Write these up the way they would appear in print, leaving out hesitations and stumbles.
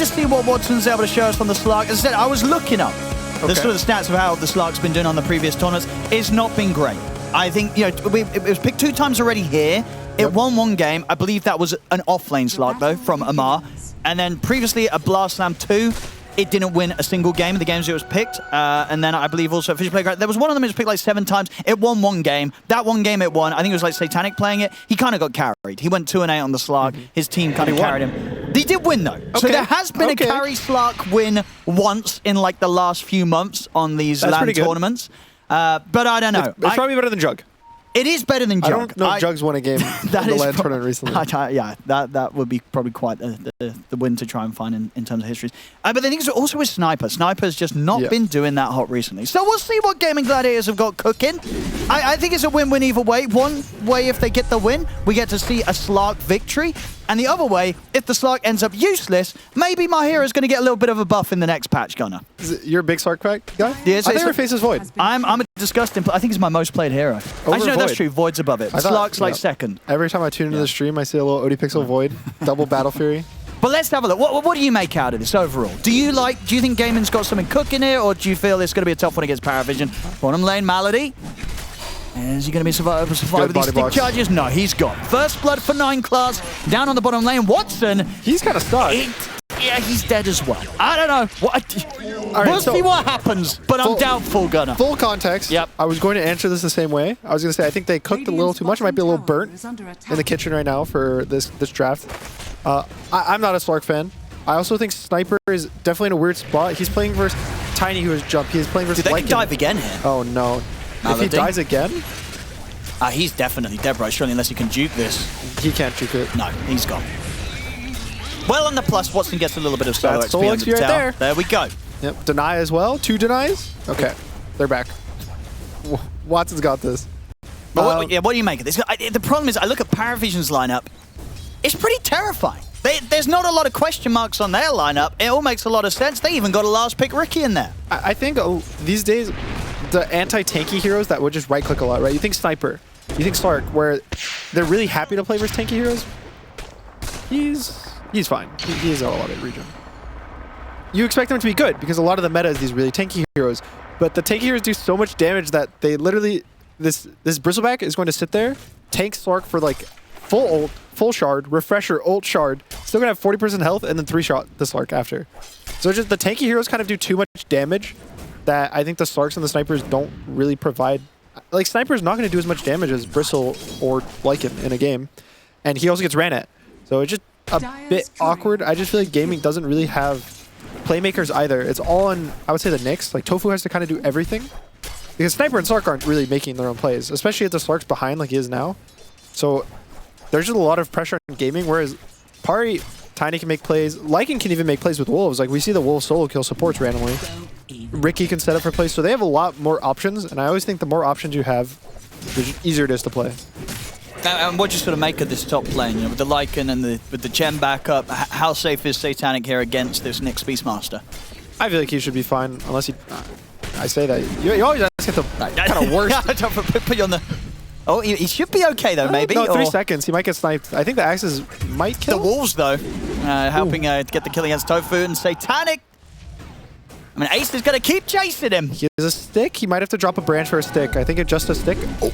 to see what Watson's able to show us on the Slark. As I said, I was looking up the sort of stats of how the Slark's been doing on the previous tournaments. It's not been great. I think, you know, it was picked 2 times already here. It won 1 game. I believe that was an off-lane Slark, though, from Amar. And then previously at Blast Slam 2, it didn't win a single game in the games it was picked. And then I believe also Fisher Playground, there was one of them it was picked like 7 times. It won 1 game. That 1 game it won, I think it was like Satanic playing it. He kind of got carried. He went 2-8 on the Slark. His team kind of carried him. They did win, though. So there has been a carry Slark win once in like the last few months on these LAN tournaments. But I don't know. It's probably better than Jug. It is better than Jug. I don't know if Jug's won a game in the LAN tournament recently. Yeah, that would be probably quite the win to try and find in terms of histories. But the thing is also with Sniper. Sniper's just not been doing that hot recently. So we'll see what Gaimin Gladiators have got cooking. I think it's a win-win either way. One way, if they get the win, we get to see a Slark victory. And the other way, if the Slark ends up useless, maybe my hero's going to get a little bit of a buff in the next patch, Gunner. You're a big Slark guy? Yeah, I think your face is Void. I'm a disgusting I think he's my most played hero. Actually, no, that's true. Void's above it. Slark's like second. Every time I tune into the stream, I see a little ODPixel Void, double Battle Fury. But let's have a look. What do you make out of this overall? Do you think Gaimin's got something cooking here, or do you feel it's going to be a tough one against PARIVISION? Bottom lane, Malady. Is he going to be survive with these stick charges? No, he's gone. First blood for 9 class. Down on the bottom lane, Watson. He's kind of stuck. Yeah, he's dead as well. I don't know. We'll see what happens, but I'm doubtful, Gunner. Full context. Yep. I was going to answer this the same way. I was going to say I think they cooked a little too much. It might be a little burnt in the kitchen right now for this draft. I'm not a Slark fan. I also think Sniper is definitely in a weird spot. He's playing versus Tiny, who has jumped. He's playing versus They can dive again here. Oh, no. Malady. If he dies again? He's definitely dead, right? Surely, unless he can juke this. He can't juke it. No, he's gone. Well, on the plus, Watson gets a little bit of solo XP solo under the right tower. there. There we go. Yep, deny as well. 2 denies. Okay, they're back. Watson's got this. But what do you make of this? The problem is, I look at PARIVISION's lineup. It's pretty terrifying. There's not a lot of question marks on their lineup. It all makes a lot of sense. They even got a last pick Ricky in there. I think these days, the anti-tanky heroes that would just right-click a lot, right? You think Sniper, you think Slark, where they're really happy to play versus tanky heroes. He's fine. He is all out of region. You expect them to be good because a lot of the meta is these really tanky heroes, but the tanky heroes do so much damage that they literally this Bristleback is going to sit there, tank Slark for like full ult, full shard, refresher, ult shard, still gonna have 40% health, and then 3-shot the Slark after. So just the tanky heroes kind of do too much damage that I think the Slarks and the Snipers don't really provide. Like, Sniper's not going to do as much damage as Bristle or Lycan in a game. And he also gets ran at. So it's just a bit awkward. I just feel like Gaimin doesn't really have playmakers either. It's all on, I would say, the Nyx. Like, Tofu has to kind of do everything. Because Sniper and Slark aren't really making their own plays, especially if the Slark's behind like he is now. So there's just a lot of pressure on Gaimin, whereas Pari, Tiny can make plays. Lycan can even make plays with Wolves. Like, we see the Wolves solo kill supports randomly. Ricky can set up for plays. So they have a lot more options, and I always think the more options you have, the easier it is to play. And what do you sort of make of this top lane? You know, with the Lycan and with the Gem backup, how safe is Satanic here against this Nyx Beastmaster? I feel like he should be fine, unless he... I say that. You always ask at the kind of worst. I don't put you on the... Oh, he should be okay, though, maybe. No, 3 seconds. He might get sniped. I think the axes might kill. The Wolves, though, helping get the kill against Tofu and Satanic. I mean, Ace is going to keep chasing him. He has a stick. He might have to drop a branch for a stick. I think it's just a stick. Oh.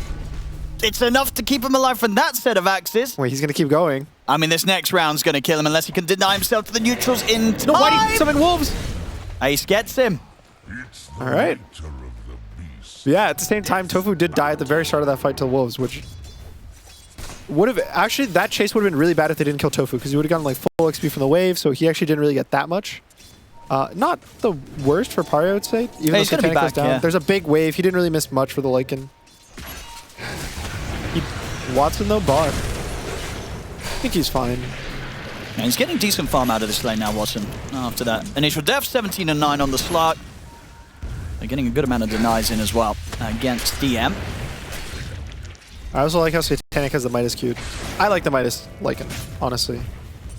It's enough to keep him alive from that set of axes. Wait, he's going to keep going. I mean, this next round's going to kill him unless he can deny himself to the neutrals in time. No, why did he summon Wolves? Ace gets him. All right. Yeah, at the same time, Tofu did die at the very start of that fight to Wolves, which would have... Actually, that chase would have been really bad if they didn't kill Tofu, because he would have gotten like full XP from the wave, so he actually didn't really get that much. Not the worst for Pari, I would say, even though Satanic goes down. Yeah. There's a big wave. He didn't really miss much for the Lycan. Watson, though, bot. I think he's fine. Yeah, he's getting decent farm out of this lane now, Watson, after that initial death. 17 and 9 on the Slark. They're getting a good amount of denies in as well against DM. I also like how Satanic has the Midas queued. I like the Midas Lycan, honestly.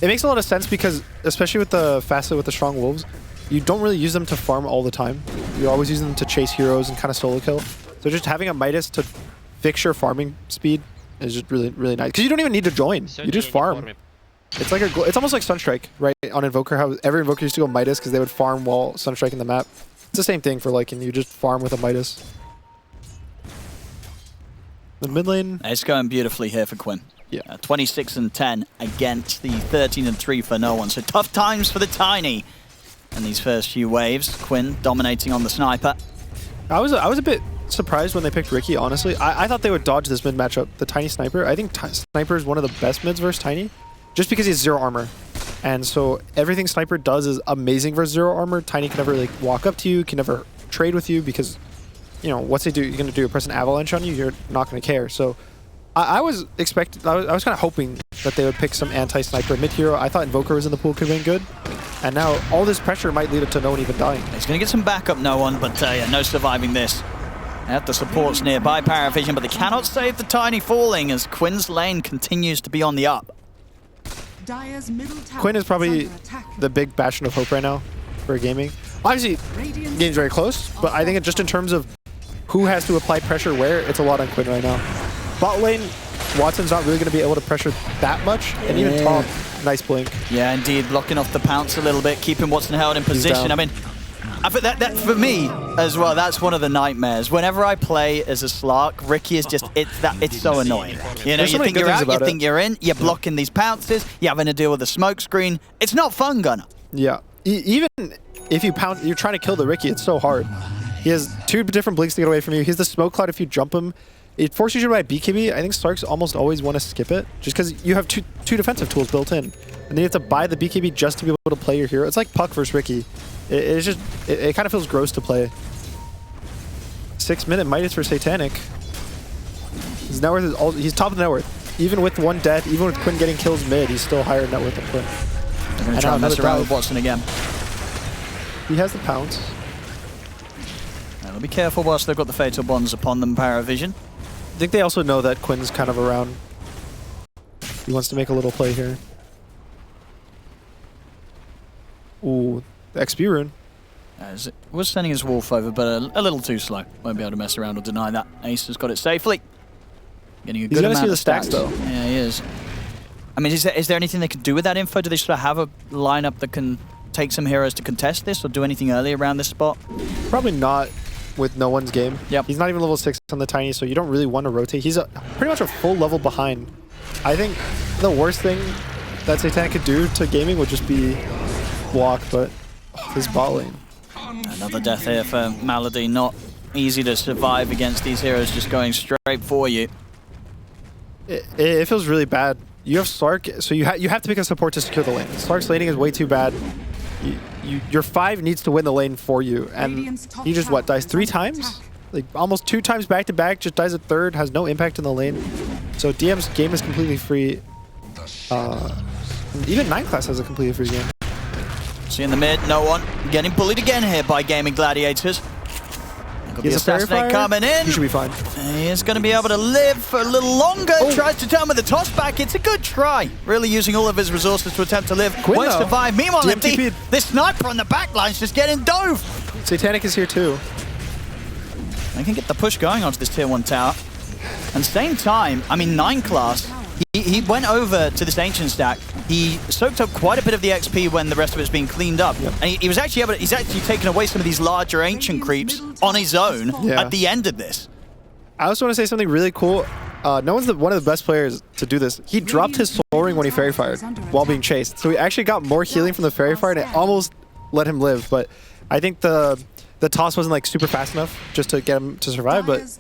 It makes a lot of sense because, especially with the Facet with the strong Wolves, you don't really use them to farm all the time. You always use them to chase heroes and kind of solo kill. So just having a Midas to fix your farming speed is just really, really nice. Because you don't even need to join. You just farm. It's like it's almost like Sunstrike, right? On Invoker, how every Invoker used to go Midas because they would farm while Sunstriking the map. It's the same thing for Lycan. You just farm with a Midas. The mid lane. It's going beautifully here for Quinn. Yeah. 26 and 10 against the 13 and 3 for no one. So tough times for the Tiny in these first few waves. Quinn dominating on the sniper. I was a bit surprised when they picked Riki, honestly. I thought they would dodge this mid matchup. The Tiny Sniper. I think Sniper is one of the best mids versus Tiny, just because he has 0 armor. And so everything Sniper does is amazing versus 0 armor. Tiny can never like walk up to you, can never trade with you because, you know, what's he do? You're going to do? Press an avalanche on you? You're not going to care. So I was kind of hoping that they would pick some anti-sniper mid-hero. I thought Invoker was in the pool, could have been good. And now all this pressure might lead to no one even dying. He's going to get some backup, no one, but yeah, no surviving this. They have the supports nearby, PARIVISION, but they cannot save the Tiny falling as Quinn's lane continues to be on the up. Quinn is probably the big bastion of hope right now for gaming. Obviously, game's very close, but I think just in terms of who has to apply pressure where, it's a lot on Quinn right now. Bot lane, Watson's not really going to be able to pressure that much, and even top, nice blink. Yeah, indeed, blocking off the pounce a little bit, keeping Watson held in position. I mean, I think that for me as well, that's one of the nightmares. Whenever I play as a Slark, Riki is just, it's so annoying. You know, you think you're out, you think you're in, you're blocking these pounces, you're having to deal with the smoke screen. It's not fun, Gunnar. Yeah, even if you pounce, you're trying to kill the Riki, it's so hard. He has 2 different blinks to get away from you. He has the smoke cloud if you jump him. It forces you to buy BKB. I think Slarks almost always want to skip it, just because you have two defensive tools built in. And then you have to buy the BKB just to be able to play your hero. It's like Puck versus Riki. It's just, it kind of feels gross to play. 6-minute Midas for Satanic. His net worth is he's top of the net worth. Even with 1 death, even with Quinn getting kills mid, he's still higher net worth than Quinn. They're going to try and mess around with Watson again. He has the pounce. Now, be careful whilst they've got the Fatal Bonds upon them, PARIVISION. I think they also know that Quinn's kind of around. He wants to make a little play here. Ooh, the XP rune. Was sending his Wolf over, but a little too slow. Won't be able to mess around or deny that. Ace has got it safely. Getting a good amount of stacks, though. Yeah, he is. I mean, is there anything they can do with that info? Do they sort of have a lineup that can take some heroes to contest this or do anything early around this spot? Probably not with no one's game. Yep. He's not even level 6 on the Tiny, so you don't really want to rotate. He's pretty much a full level behind. I think the worst thing that Satanic could do to gaming would just be block, but his bot lane. Another death here for Malady. Not easy to survive against these heroes just going straight for you. It feels really bad. You have Slark, so you have to pick a support to secure the lane. Slark's laning is way too bad. Your 5 needs to win the lane for you, and he just dies 3 times? Like almost 2 times back to back, just dies a 3rd, has no impact in the lane. So DM's game is completely free. Even 9 class has a completely free game. See in the mid, no one. Getting bullied again here by Gaimin Gladiators. Got the assassinate coming in. He should be fine. He is going to be able to live for a little longer. Oh. Tries to turn with the toss back. It's a good try. Really using all of his resources to attempt to live. Won't survive. Meanwhile, this sniper on the back line's just getting dove. Satanic is here too. They can get the push going onto this tier 1 tower. And same time, I mean, 9 class, he went over to this ancient stack. He soaked up quite a bit of the XP when the rest of it's being cleaned up. Yep. And he was actually able to, he's actually taken away some of these larger ancient creeps on his own at the end of this. I also want to say something really cool. No one's one of the best players to do this. He dropped his soul ring when he fairy fired while being chased. So he actually got more healing from the fairy fire and it almost let him live. But I think the toss wasn't like super fast enough just to get him to survive. But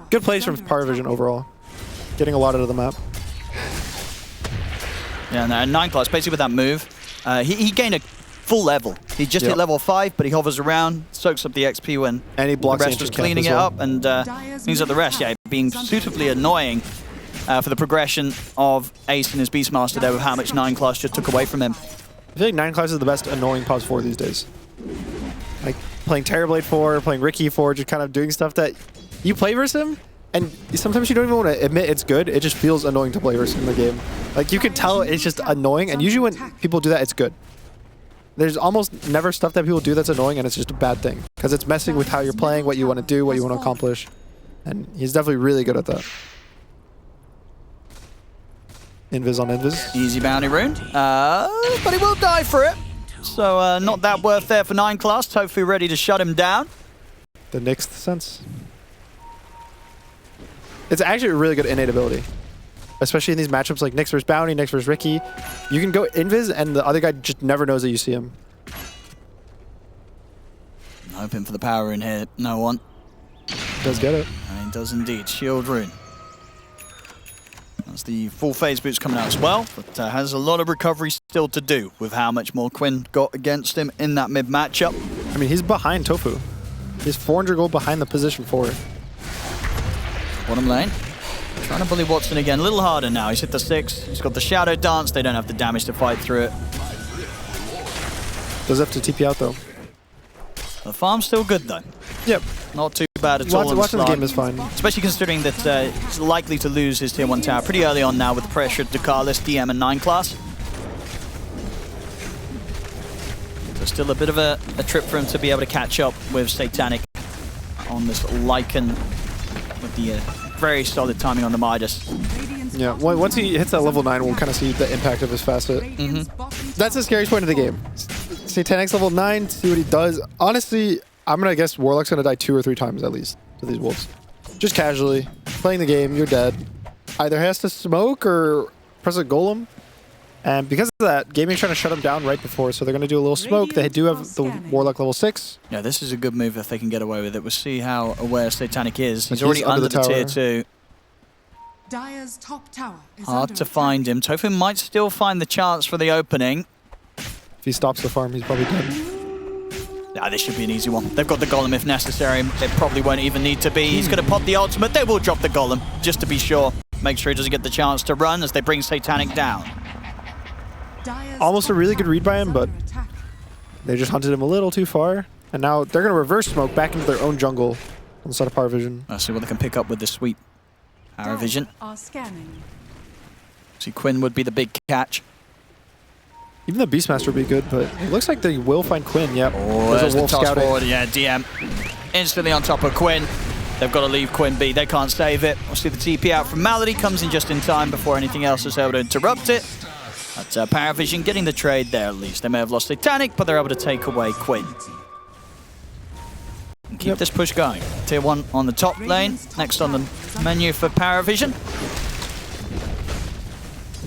good plays from PARIVISION overall. Getting a lot out of the map. Yeah, no, 9 class, basically with that move, he gained a full level. He just hit level 5, but he hovers around, soaks up the XP when and he blocks the rest was cleaning it up, and cleans up the rest. Yeah, being suitably annoying for the progression of Ace and his Beastmaster there with how much 9 class just took away from him. I feel like 9 class is the best annoying pause 4 these days. Like playing Terrorblade 4, playing Riki 4, just kind of doing stuff that you play versus him, and sometimes you don't even want to admit it's good. It just feels annoying to play versus in the game. Like you can tell it's just annoying, and usually when people do that, it's good. There's almost never stuff that people do that's annoying, and it's just a bad thing because it's messing with how you're playing, what you want to do, what you want to accomplish, and he's definitely really good at that. Invis on Invis. Easy bounty rune, but he will die for it. So not that worth there for 9 class. Tofu ready to shut him down. The Nyx sense. It's actually a really good innate ability. Especially in these matchups like Nyx versus Bounty, Nyx versus Ricky. You can go Invis and the other guy just never knows that you see him. Hoping for the power in here. No one. Does get it. And he does indeed. Shield rune. That's the full phase boots coming out as well, but has a lot of recovery still to do with how much more Quinn got against him in that mid matchup. I mean, he's behind Tofu. He's 400 gold behind the position 4. Bottom lane. Trying to bully Watson again. A little harder now. He's hit the 6. He's got the Shadow Dance. They don't have the damage to fight through it. Does have to TP out though. The farm's still good though. Yep. Not too bad at all. Watching the game is fine. Especially considering that he's likely to lose his tier 1 tower pretty early on now with the pressure to Carlos, DM and 9 class. So still a bit of a trip for him to be able to catch up with Satanic on this Lycan with the very solid timing on the Midas. Yeah, once he hits that level 9, we'll kind of see the impact of his facet. That's the scariest point of the game. Satanic's level 9, see what he does. Honestly, I'm going to guess Warlock's going to die 2 or 3 times at least to these wolves. Just casually. Playing the game, you're dead. Either has to smoke or press a golem. And because of that, Gaming's trying to shut him down right before, so they're going to do a little smoke. They do have the Warlock level 6. Yeah, this is a good move if they can get away with it. We'll see how aware Satanic is. He's already under the tier 2. Dire's top tower is hard to find him. Tofu might still find the chance for the opening. If he stops the farm, he's probably dead. Nah, this should be an easy one. They've got the golem if necessary. It probably won't even need to be. He's going to pop the ultimate. They will drop the golem, just to be sure. Make sure he doesn't get the chance to run as they bring Satanic down. Almost a really good read by him, but they just hunted him a little too far. And now they're going to reverse smoke back into their own jungle on the side of PARIVISION. Let's see what they can pick up with the sweep. PARIVISION. See, Quinn would be the big catch. Even the Beastmaster would be good, but it looks like they will find Quinn. Yep. Oh, there's a wolf scouting. Forward. Yeah, DM instantly on top of Quinn. They've got to leave Quinn be. They can't save it. We'll see the TP out from Malady. Comes in just in time before anything else is able to interrupt it. But PARIVISION getting the trade there at least. They may have lost Satanic, but they're able to take away Quinn. And keep this push going. Tier 1 on the top lane. Next on the menu for PARIVISION.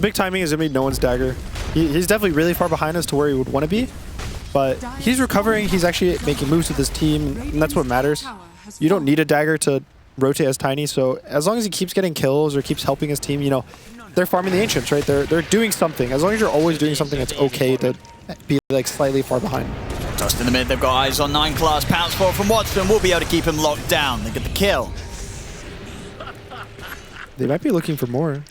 Big timing is going to be no one's dagger. He's definitely really far behind us to where he would want to be. But he's recovering. He's actually making moves with his team, and that's what matters. You don't need a dagger to rotate as Tiny, so as long as he keeps getting kills or keeps helping his team, you know, they're farming the Ancients, right? They're doing something. As long as you're always doing something, it's okay to be like slightly far behind. Just in the mid, they've got eyes on 9 class. Pounce forward from Watson will be able to keep him locked down. They get the kill. They might be looking for more.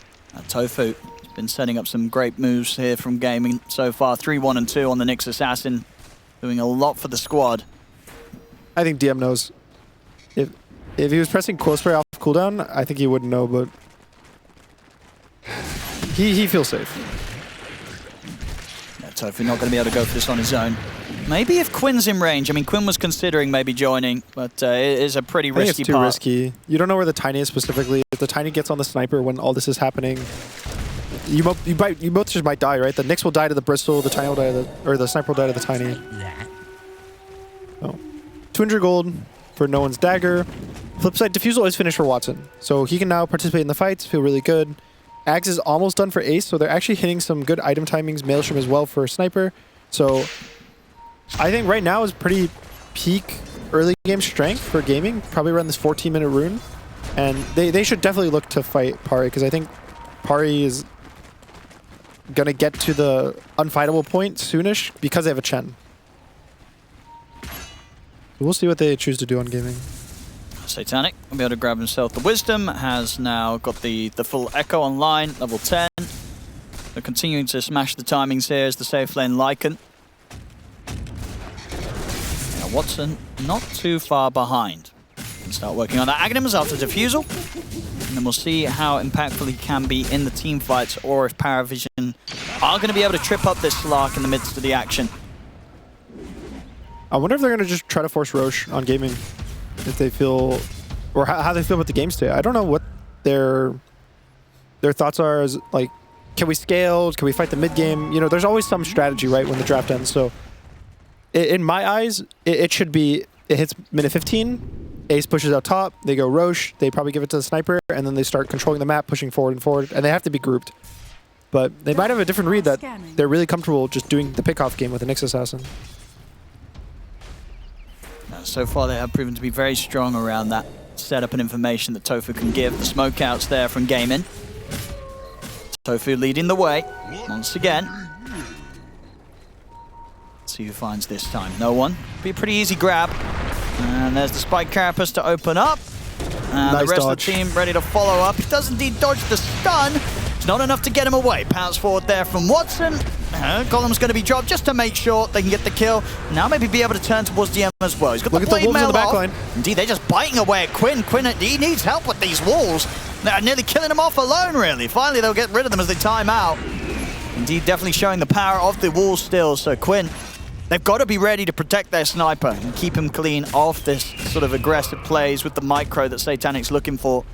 Tofu has been setting up some great moves here from Gaming so far. 3-1 and 2 on the Nyx Assassin. Doing a lot for the squad. I think DM knows. If he was pressing Coil Spray off cooldown, I think he wouldn't know, but he feels safe. Yeah, Tofu not going to be able to go for this on his own. Maybe if Quinn's in range. I mean, Quinn was considering maybe joining, but it is a pretty risky part. I think it's too risky. You don't know where the Tiny is specifically. If the Tiny gets on the Sniper when all this is happening, you both just might die, right? The Nyx will die to the Bristle, the Tiny will die to the Sniper will die to the Tiny. Oh. 200 gold for no one's dagger. Flip side, Diffusal is finished for Watson, so he can now participate in the fights, feel really good. Axe is almost done for Ace, so they're actually hitting some good item timings. Maelstrom as well for Sniper. So I think right now is pretty peak early game strength for Gaming, probably around this 14-minute rune. And they should definitely look to fight Pari, because I think Pari is going to get to the unfightable point soonish because they have a Chen. We'll see what they choose to do on Gaming. Satanic will be able to grab himself the Wisdom, has now got the full Echo online, level 10. They're continuing to smash the timings here as the safe lane Lycan. Now Watson not too far behind. Can start working on that Aghanim's after Diffusal. And then we'll see how impactful he can be in the team fights, or if PARIVISION are going to be able to trip up this Slark in the midst of the action. I wonder if they're going to just try to force Roche on Gaming. If they feel, or how they feel about the game state. I don't know what their thoughts are as like can we scale? Can we fight the mid game? You know, there's always some strategy, right, when the draft ends. So in my eyes, it should be, it hits minute 15, Ace pushes out top, they go Roche, they probably give it to the sniper, and then they start controlling the map, pushing forward and forward, and they have to be grouped. But they might have a different read that they're really comfortable just doing the pick-off game with the Nyx Assassin. So far, they have proven to be very strong around that setup and information that Tofu can give. The smokeouts there from Gaimin. Tofu leading the way once again. Let's see who finds this time. No one. Be a pretty easy grab. And there's the spike carapace to open up. And Nice the rest dodge. of the team ready to follow up. He does indeed dodge the stun. It's not enough to get him away. Pounce forward there from Watson. Golem's going to be dropped just to make sure they can get the kill. Now maybe be able to turn towards DM as well. He's got Look the at the blade wolves on mail the back off. line. Indeed, they're just biting away at Quinn. Quinn, he needs help with these walls. They're nearly killing him off alone, really. Finally, they'll get rid of them as they time out. Indeed, definitely showing the power of the walls still. So Quinn, they've got to be ready to protect their sniper and keep him clean off this sort of aggressive plays with the micro that Satanic's looking for.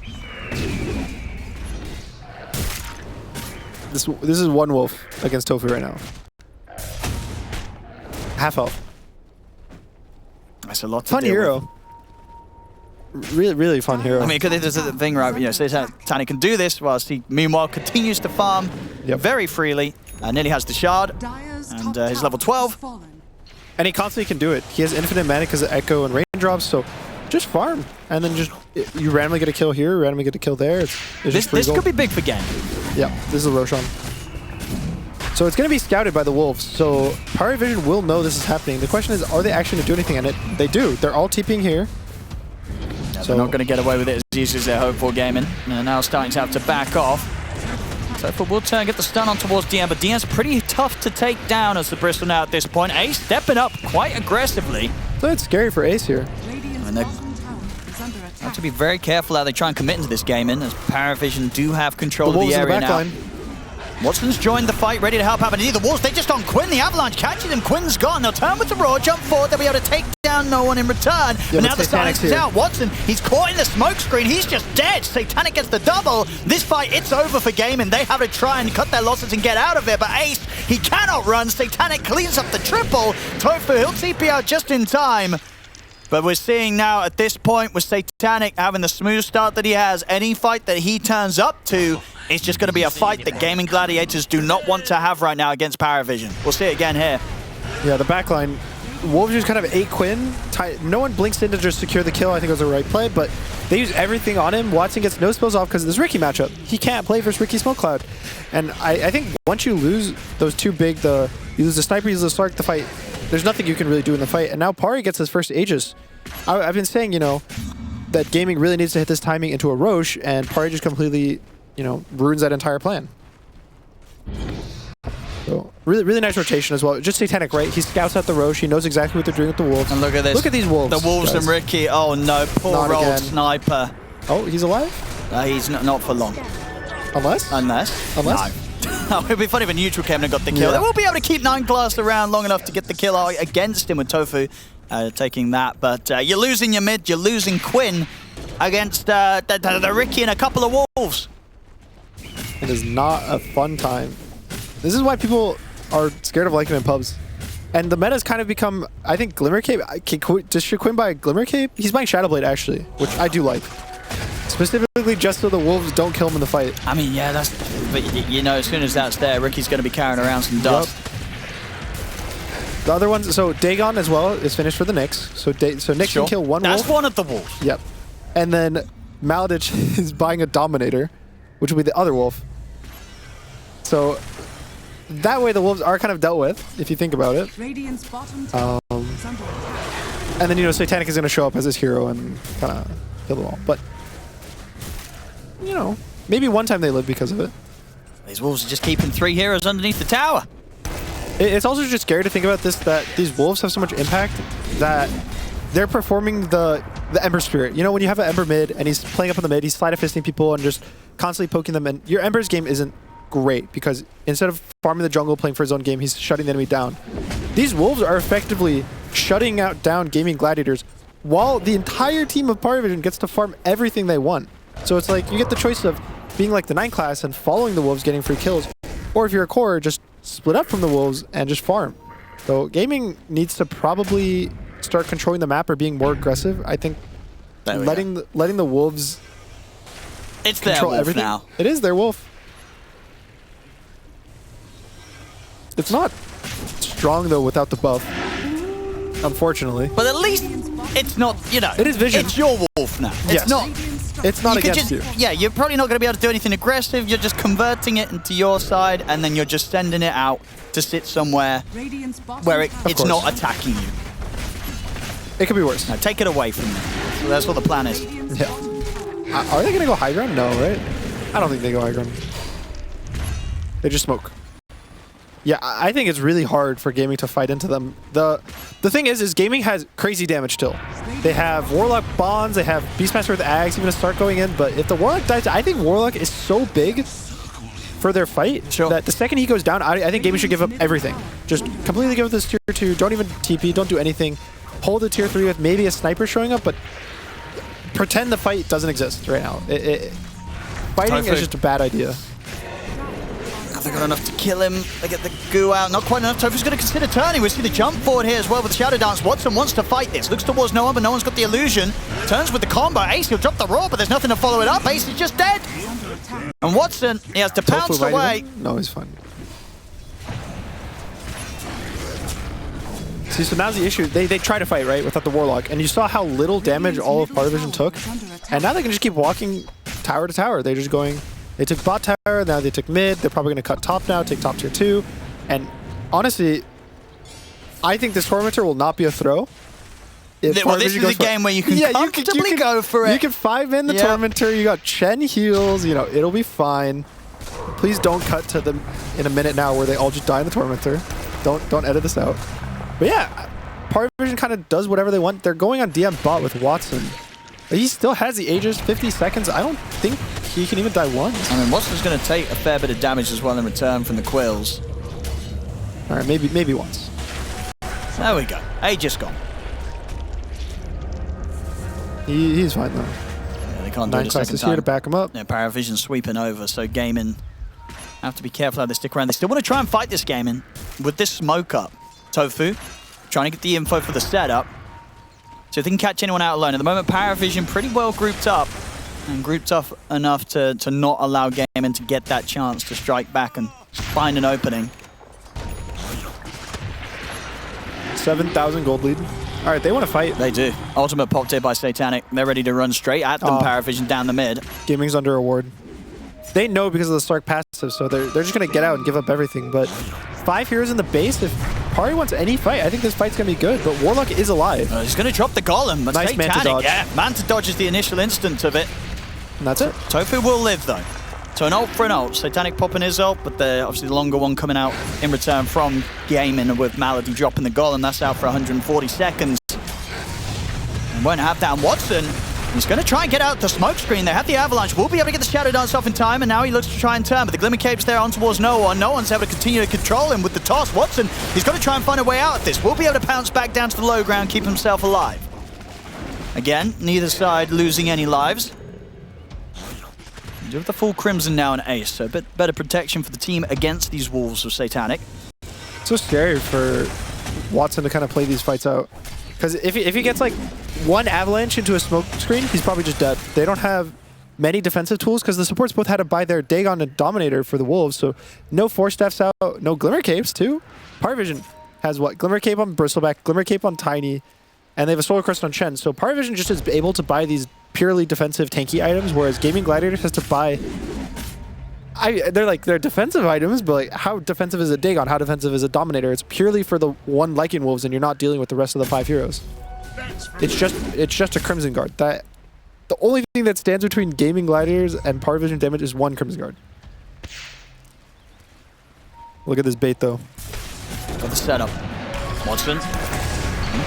This is one wolf against Tofu right now. Half health. That's a lot to Fun deal hero. Really, really fun hero. I mean, because this is the thing, right? You know, Satanic can do this whilst he, meanwhile, continues to farm very freely. Nearly has the shard, and he's level 12. And he constantly can do it. He has infinite mana because of Echo and raindrops, so just farm. And then just, you randomly get a kill here, randomly get a kill there. It's just free This gold. could be big for Game. Yeah, this is a Roshan. So it's going to be scouted by the Wolves, so PARIVISION will know this is happening. The question is, are they actually going to do anything? And they do. They're all TPing here. Yeah, so they're not going to get away with it as easy as they're hoped for, Gaimin. And they're now starting to have to back off. So we'll turn, get the stun on towards DM, but DM's pretty tough to take down as the Bristol now at this point. Ace stepping up quite aggressively. So it's scary for Ace here. And they have to be very careful how they try and commit into this game as PARIVISION do have control of the area now. Line. Watson's joined the fight, ready to help out, but neither the Wolves, they just on Quinn. The Avalanche catches him. Quinn's gone. They'll turn with the Raw, jump forward. They'll be able to take down no one in return. But now the silence is out. Watson, he's caught in the smoke screen. He's just dead. Satanic gets the double. This fight, it's over for Gaimin. They have to try and cut their losses and get out of it. But Ace, he cannot run. Satanic cleans up the triple. Tofu, he'll TP out just in time. But we're seeing now at this point with Satanic having the smooth start that he has, any fight that he turns up to, it's just going to be a fight that Gaimin Gladiators do not want to have right now against PARIVISION. We'll see it again here. Yeah, the backline. Wolves just kind of ate Quinn. No one blinks in to just secure the kill. I think it was the right play, but they use everything on him. Watson gets no spells off because of this Riki matchup. He can't play versus Riki Smoke Cloud. And I think once you lose those two big, you lose the Sniper, you lose the Slark, the fight, there's nothing you can really do in the fight. And now Pari gets his first Aegis. I've been saying, you know, that gaming really needs to hit this timing into a Roche, and Pari just completely, you know, ruins that entire plan. So really, really nice rotation as well. Just Satanic, right? He scouts out the Roche. He knows exactly what they're doing with the Wolves. And look at this. Look at these Wolves. The Wolves guys. and Riki. Oh no, poor old Sniper. Oh, he's alive? He's not for long. Unless? No. It would be funny if a neutral came in and got the kill. They will be able to keep 9 class around long enough to get the kill against him with Tofu taking that. But you're losing your mid, you're losing Quinn against the Riki and a couple of Wolves. It is not a fun time. This is why people are scared of liking in pubs. And the meta's kind of become, I think, Glimmer Cape. Should Quinn buy Glimmer Cape? He's buying Shadowblade, actually, which I do like. Specifically just so the Wolves don't kill him in the fight. I mean, yeah, but you know, as soon as that's there, Ricky's going to be carrying around some dust. The other ones, so Dagon as well is finished for the Nyx. So Nyx can kill one wolf. That's one of the wolves. Yep. And then Maladich is buying a Dominator, which will be the other wolf. So that way the wolves are kind of dealt with, if you think about it. And then, you know, Satanic is going to show up as his hero and kind of kill them all. But, you know, maybe one time they live because of it. These wolves are just keeping 3 heroes underneath the tower. It's also just scary to think about this, that these wolves have so much impact that they're performing the Ember Spirit. You know, when you have an Ember mid and he's playing up on the mid, he's sleight-of-fisting people and just constantly poking them, and your Ember's game isn't great because instead of farming the jungle, playing for his own game, he's shutting the enemy down. These wolves are effectively shutting down Gaimin Gladiators while the entire team of PARIVISION gets to farm everything they want. So it's like you get the choice of being like the 9 class and following the wolves, getting free kills, Or if you're a core, just split up from the wolves and just farm. So Gaimin needs to probably start controlling the map or being more aggressive. I think letting the wolves it's their control wolf everything. now. It is their wolf. It's not strong though without the buff, unfortunately. But at least it's not, you know, it is vision. It's your wolf now. It's yes. not. It's not against you. Yeah, you're probably not going to be able to do anything aggressive. You're just converting it into your side, and then you're just sending it out to sit somewhere where it's not attacking you. It could be worse. No, take it away from me. So that's what the plan is. Yeah. Are they going to go high ground? No, right? I don't think they go high ground. They just smoke. Yeah, I think it's really hard for Gaimin to fight into them. The thing is Gaimin has crazy damage still. They have Warlock Bonds, they have Beastmaster with Ags, even a start going in, but if the Warlock dies, I think Warlock is so big for their fight that the second he goes down, I think Gaimin should give up everything. Just completely give up this tier 2, don't even TP, don't do anything. Hold the tier 3 with maybe a sniper showing up, but pretend the fight doesn't exist right now. Fighting is just a bad idea. They got enough to kill him. They get the goo out. Not quite enough. Tofu's going to consider turning. We see the jump forward here as well with the Shadow Dance. Watson wants to fight this. Looks towards no one, but no one's got the illusion. Turns with the combo. Ace, he'll drop the raw, but there's nothing to follow it up. Ace is just dead. And Watson, he has to pounce away. No, he's fine. See, so now's the issue. They try to fight, right, without the Warlock. And you saw how little damage all of PARIVISION took. And now they can just keep walking tower to tower. They're just going... They took bot tower, now they took mid. They're probably going to cut top now, take top tier 2. And honestly, I think this Tormentor will not be a throw. Well, this is a game where you can comfortably go for it. You can 5-man the Tormentor. You got Chen heals. You know, it'll be fine. Please don't cut to them in a minute now where they all just die in the Tormentor. Don't edit this out. But yeah, PARIVISION kind of does whatever they want. They're going on DM bot with Watson. But he still has the Aegis, 50 seconds. I don't think he can even die once. I mean, Watson's going to take a fair bit of damage as well in return from the Quills. All right, maybe once. There we go. Aegis gone. He's fine though. Yeah, they can't do it a second time. Here to back him up. Yeah, PARIVISION sweeping over, so Gaimin have to be careful how they stick around. They still want to try and fight this Gaimin with this smoke up. Tofu trying to get the info for the setup. So if they can catch anyone out alone. At the moment, PARIVISION pretty well grouped up. And grouped up enough to not allow Gaimin to get that chance to strike back and find an opening. 7,000 gold lead. All right, they want to fight. They do. Ultimate popped here by Satanic. They're ready to run straight at them. PARIVISION down the mid. Gaimin's under a ward. They know because of the Stark passive, so they're just going to get out and give up everything. But 5 heroes in the base, if Pari wants any fight, I think this fight's going to be good. But Warlock is alive. He's going to drop the Golem. But nice Satanic, Manta dodge. Yeah, Manta dodge is the initial instance of it. And that's it. Tofu will live, though. So an ult for an ult. Satanic popping his ult, but obviously the longer one coming out in return from Gaimin with Malady dropping the Golem. That's out for 140 seconds. And won't have that. And Watson, he's going to try and get out the smoke screen. They have the Avalanche. Will be able to get the Shadow Dance off in time, and now he looks to try and turn. But the Glimmer Cape's there on towards no one. No one's able to continue to control him with the toss. Watson, he's got to try and find a way out of this. Will be able to pounce back down to the low ground, keep himself alive. Again, neither side losing any lives. Do have the full Crimson now and Ace, so a bit better protection for the team against these Wolves of Satanic. So scary for Watson to kind of play these fights out. Because if he gets like one Avalanche into a smoke screen, he's probably just dead. They don't have many defensive tools because the supports both had to buy their Dagon and Dominator for the Wolves, so no Force Staffs out, no Glimmer Capes too. PARIVISION has what? Glimmer Cape on Bristleback, Glimmer Cape on Tiny, and they have a Solar Crest on Chen. So PARIVISION just is able to buy these purely defensive tanky items, whereas Gaimin Gladiators has to buy... they're defensive items, but like, how defensive is a Dagon? How defensive is a Dominator? It's purely for the one Lycan Wolves, and you're not dealing with the rest of the 5 heroes. It's just a Crimson Guard. The only thing that stands between Gaimin Gladiators and PARIVISION damage is one Crimson Guard. Look at this bait, though. Got the setup. Watson.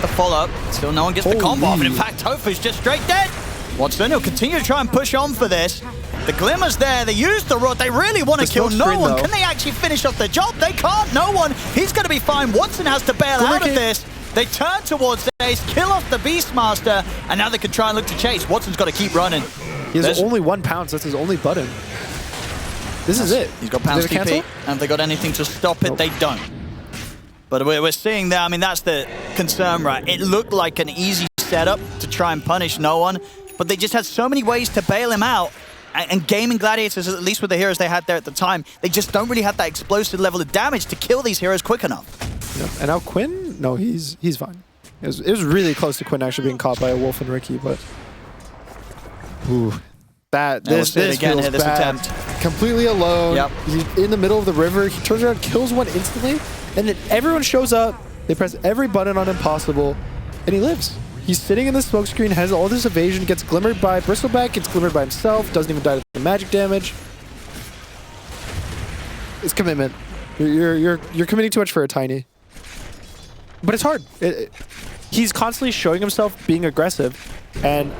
The follow-up. Still no one gets the combo off, and in fact, Tofu's just straight dead. Watson, he'll continue to try and push on for this. The Glimmer's there. They use the rod. They really want to kill no one. Can they actually finish off the job? They can't. No one. He's going to be fine. Watson has to bail out of this. They turn towards Ace, kill off the Beastmaster, and now they can try and look to chase. Watson's got to keep running. He has only 1 pounce. That's his only button. This is it. He's got pounds Did it TP, cancel? and if they got anything to stop it, they don't. But we're seeing that. I mean, that's the concern, right? It looked like an easy setup to try and punish no one, but they just had so many ways to bail him out. And Gaimin Gladiators, at least with the heroes they had there at the time, they just don't really have that explosive level of damage to kill these heroes quick enough. Yep. And now Quinn, no, he's fine. It was really close to Quinn actually being caught by a Wolf and Ricky, but ooh, this again feels here, this bad. attempt. Completely alone. Yep. He's in the middle of the river. He turns around, kills one instantly, and then everyone shows up. They press every button on impossible, and he lives. He's sitting in the smoke screen, has all this evasion, gets glimmered by Bristleback, gets glimmered by himself, doesn't even die to the magic damage. It's commitment. You're committing too much for a tiny. But it's hard. He's constantly showing himself being aggressive, and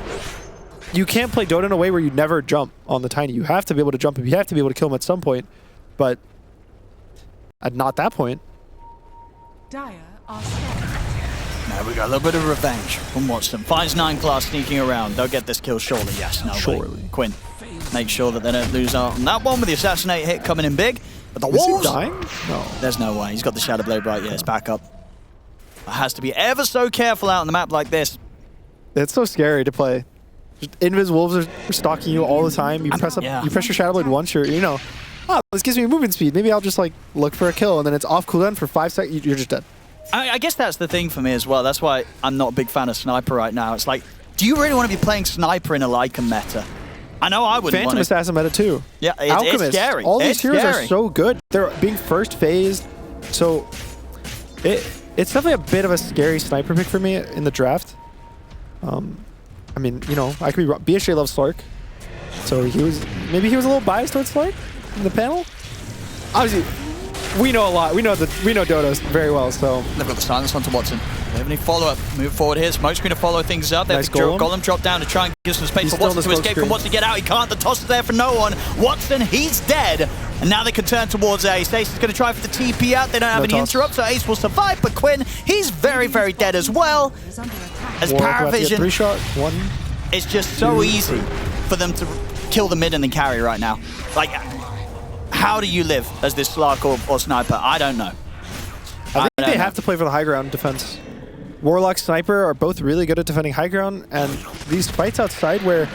you can't play Dota in a way where you never jump on the tiny. You have to be able to jump him. You have to be able to kill him at some point, but at not that point. Dire are scared. Now we got a little bit of revenge from Watson. Finds 9 class sneaking around. They'll get this kill surely. Yes, no surely. Quinn, make sure that they don't lose out on that one with the assassinate hit coming in big. But the Wolves, dying? No. There's no way. He's got the Shadow Blade right. Yeah, it's back up. It has to be ever so careful out on the map like this. It's so scary to play. Just Invis Wolves are stalking you all the time. You press up, you press your Shadow Blade once, you know, oh, this gives me movement speed. Maybe I'll just like look for a kill, and then it's off cooldown for 5 seconds. You're just dead. I guess that's the thing for me as well. That's why I'm not a big fan of Sniper right now. It's like, do you really want to be playing Sniper in a Lycan meta? I know I wouldn't want Phantom to. Assassin meta too. Yeah, Alchemist. It's scary. All these heroes scary. are so good. They're being first phased, so it's definitely a bit of a scary sniper pick for me in the draft. I mean, you know, I could be wrong. BSJ loves Slark, so maybe he was a little biased towards Slark in the panel. Obviously, we know a lot. We know Dota very well, so they've got the silence onto Watson. They have any follow-up. Move forward here. Smoke screen to follow things up. They have Golem drop down to try and give some space for Watson to escape from Watson to get out. He can't. The toss is there for no one. Watson, he's dead. And now they can turn towards Ace. Ace is going to try for the TP out. They don't have any interrupt, so Ace will survive. But Quinn, he's very, very dead as well. As PARIVISION, 3-shot, 1. It's just so easy for them to kill the mid and the carry right now. Like, how do you live as this Slark or Sniper? I don't know. I think they have to play for the high ground defense. Warlock, Sniper are both really good at defending high ground, and these fights outside where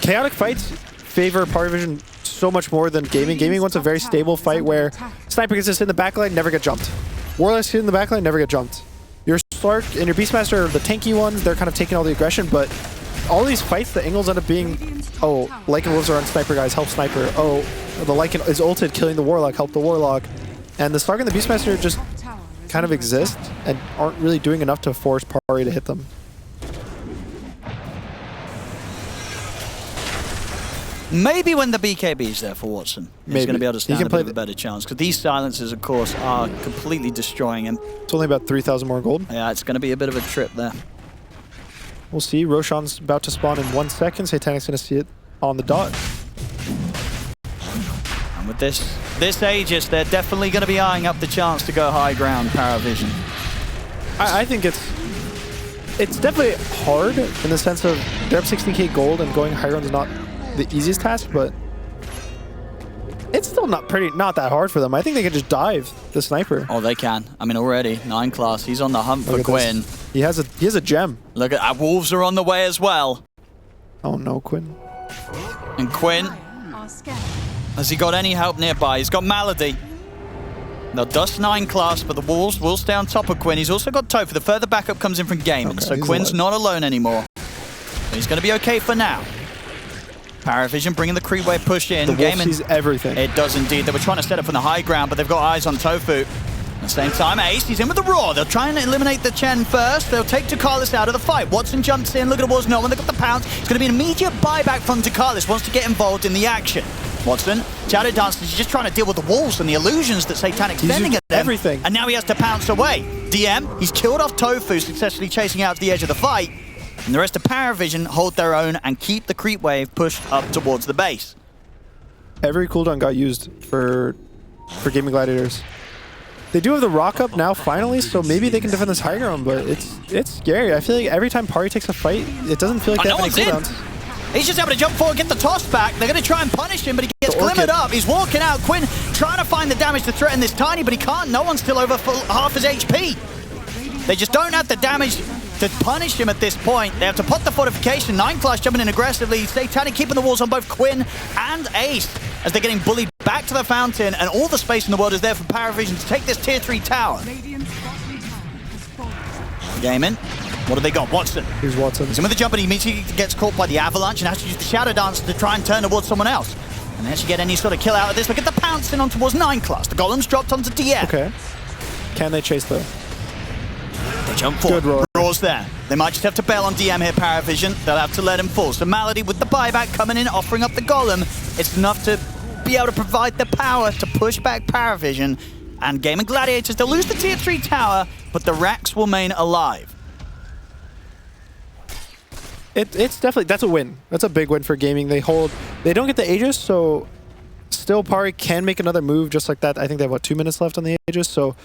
chaotic fights favor PARIVISION so much more than Gaming. Gaming wants a very stable fight where Sniper gets us in the backline, never get jumped. Warlock's in the backline, never get jumped. Your Slark and your Beastmaster are the tanky ones. They're kind of taking all the aggression, but all these fights, the angles end up being, oh, Lycan Wolves are on Sniper guys, help Sniper. Oh, the Lycan is ulted, killing the Warlock, help the Warlock. And the Slark and the Beastmaster just kind of exist and aren't really doing enough to force Pari to hit them. Maybe when the BKB's there for Watson, he's going to be able to stand a bit of a better chance. Because these silences, of course, are completely destroying him. It's only about 3,000 more gold. Yeah, it's going to be a bit of a trip there. We'll see. Roshan's about to spawn in 1 second. Satanic's going to see it on the dot. And with this Aegis, they're definitely going to be eyeing up the chance to go high ground, PARIVISION. I think it's definitely hard in the sense of they're up 16k gold and going high ground is not the easiest task, but it's still not that hard for them. I think they can just dive the Sniper. Oh, they can. I mean, already 9 class. He's on the hunt for Quinn. He has a gem. Look at that. Wolves are on the way as well. Oh no, Quinn. And Quinn, has he got any help nearby? He's got Malady. They'll dust 9 class, but the Wolves will stay on top of Quinn. He's also got Toph. The further backup comes in from Gaimin, so Quinn's not alone anymore. But he's going to be okay for now. PARIVISION bringing the creep wave push in. The Wolf sees everything. It does indeed. They were trying to set up from the high ground, but they've got eyes on Tofu. At the same time, Ace, he's in with the Roar. They'll try and eliminate the Chen first. They'll take Ducalis out of the fight. Watson jumps in. Look at the walls. No one. They've got the pounce. It's going to be an immediate buyback from Ducalis. Wants to get involved in the action. Watson, Shadow Dancer, he's just trying to deal with the wolves and the illusions that Satanic's sending at them. Everything. And now he has to pounce away. DM, he's killed off Tofu, successfully chasing out to the edge of the fight. And the rest of PARIVISION hold their own and keep the creep wave pushed up towards the base. Every cooldown got used for Gaimin Gladiators. They do have the rock up now finally, so maybe they can defend this high ground, but it's scary. I feel like every time Pari takes a fight, it doesn't feel like they have any cooldowns. He's just able to jump forward, get the toss back. They're going to try and punish him, but he gets It's glimmered up. He's walking out. Quinn trying to find the damage to threaten this Tiny, but he can't. No one's still over half his HP. They just don't have the damage to punish him at this point. They have to put the fortification. 9 Clash jumping in aggressively. Satanic keeping the walls on both Quinn and Ace as they're getting bullied back to the fountain, and all the space in the world is there for PARIVISION to take this tier 3 tower. Gaimin. What have they got? Watson. Here's Watson. He's in with the jump, and he immediately gets caught by the avalanche and has to use the Shadow Dance to try and turn towards someone else. And unless you get any sort of kill out of this, look at the pouncing on towards 9 Class. The Golem's dropped onto DM. Okay. Can they chase though? They jump forward. Good roar. Roar's there. They might just have to bail on DM here, PARIVISION. They'll have to let him fall. So Malady with the buyback coming in, offering up the Golem. It's enough to be able to provide the power to push back PARIVISION. And Gaimin Gladiators, they'll lose the tier 3 tower, but the racks will remain alive. It's definitely, that's a win. That's a big win for gaming. They don't get the Aegis, so still Pari can make another move just like that. I think they have, what, 2 minutes left on the Aegis, so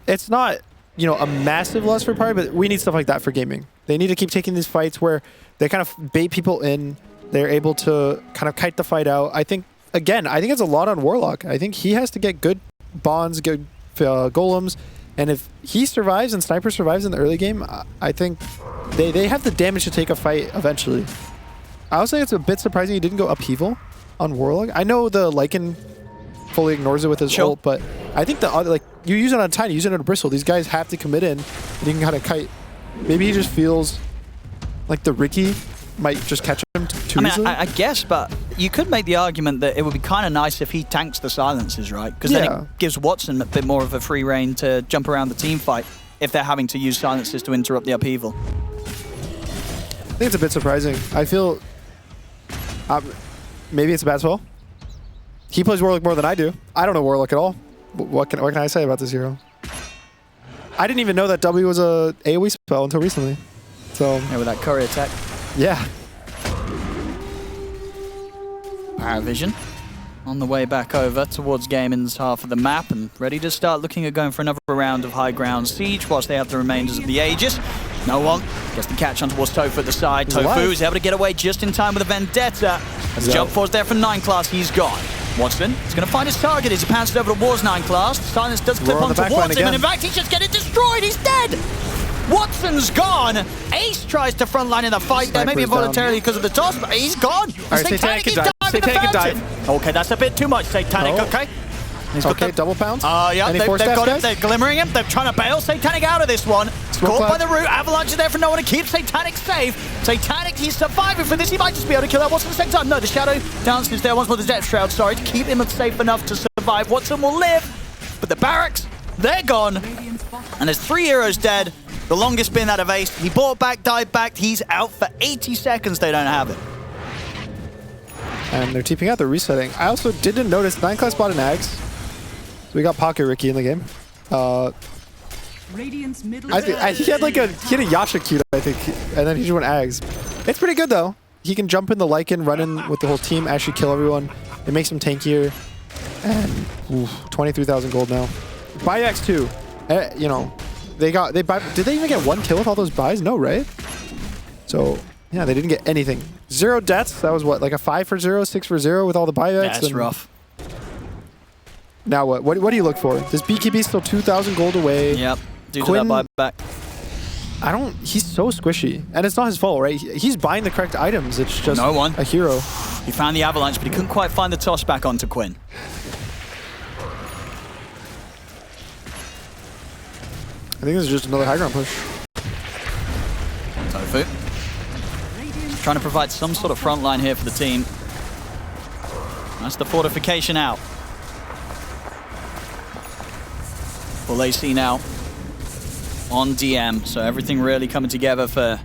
it's not, you know, a massive loss for Pari, but we need stuff like that for gaming. They need to keep taking these fights where they kind of bait people in. They're able to kind of kite the fight out. I think, again, it's a lot on Warlock. I think he has to get good bonds, good golems, and if he survives and Sniper survives in the early game, I think they have the damage to take a fight eventually. I also think it's a bit surprising he didn't go Upheaval on Warlock. I know the Lycan fully ignores it with his ult, but I think the other, like, you use it on Tiny, use it on Bristle. These guys have to commit in, and you can kind of kite. Maybe he just feels like the Riki might just catch him too easily. I guess, but you could make the argument that it would be kind of nice if he tanks the silences, right? Because then it gives Watson a bit more of a free reign to jump around the team fight if they're having to use silences to interrupt the Upheaval. I think it's a bit surprising. I feel maybe it's a bad spell. He plays Warlock more than I do. I don't know Warlock at all. What can I say about this hero? I didn't even know that W was a AoE spell until recently. So yeah, with that curry attack. Yeah. PARIVISION on the way back over towards Gaimin's half of the map and ready to start looking at going for another round of high ground siege whilst they have the remainders of the Aegis. No one gets the catch on towards Tofu at the side. Tofu is able to get away just in time with a Vendetta. As the jump force there from 9 Class, he's gone. Watson is going to find his target as he pounces over towards 9 Class. Silence does clip on towards him, and in fact, he's just getting destroyed. He's dead. Watson's gone. Ace tries to frontline in the fight there, maybe involuntarily because of the toss, but he's gone. Right, Satanic can dive. Satanic can dive. Okay, that's a bit too much, Satanic. Okay. He's okay, double pounds. Yeah, they've got him. They're glimmering him. They're trying to bail Satanic out of this one. Caught by the root. Avalanche is there for no one to keep Satanic safe. Satanic, he's surviving for this. He might just be able to kill that Watson at the same time. No, the Shadow Dance is there once more. The Death Shroud, sorry, to keep him safe enough to survive. Watson will live, but the barracks, they're gone. And there's 3 heroes dead. The longest been that of Ace. He bought back, died back. He's out for 80 seconds. They don't have it. And they're TPing out. They're resetting. I also didn't notice 9 Class bought an Ags. So we got Pocket Riki in the game. He had a Yasha cute, I think, and then he just went Ags. It's pretty good though. He can jump in the Lycan, run in with the whole team, actually kill everyone. It makes him tankier. And 23,000 gold now. Buy Ags too. You know, did they even get 1 kill with all those buys? No, right? So yeah, they didn't get anything. 0 deaths. That was what, like a 5 for 0, 6 for 0 with all the buybacks. That's rough. Now what? What do you look for? Does BKB still 2,000 gold away? Yep. Due to that buyback. He's so squishy. And it's not his fault, right? He's buying the correct items. It's just a hero. He found the Avalanche, but he couldn't quite find the toss back onto Quinn. I think this is just another high ground push. Tofu. Trying to provide some sort of front line here for the team. That's the fortification out. Full AC now on DM, so everything really coming together for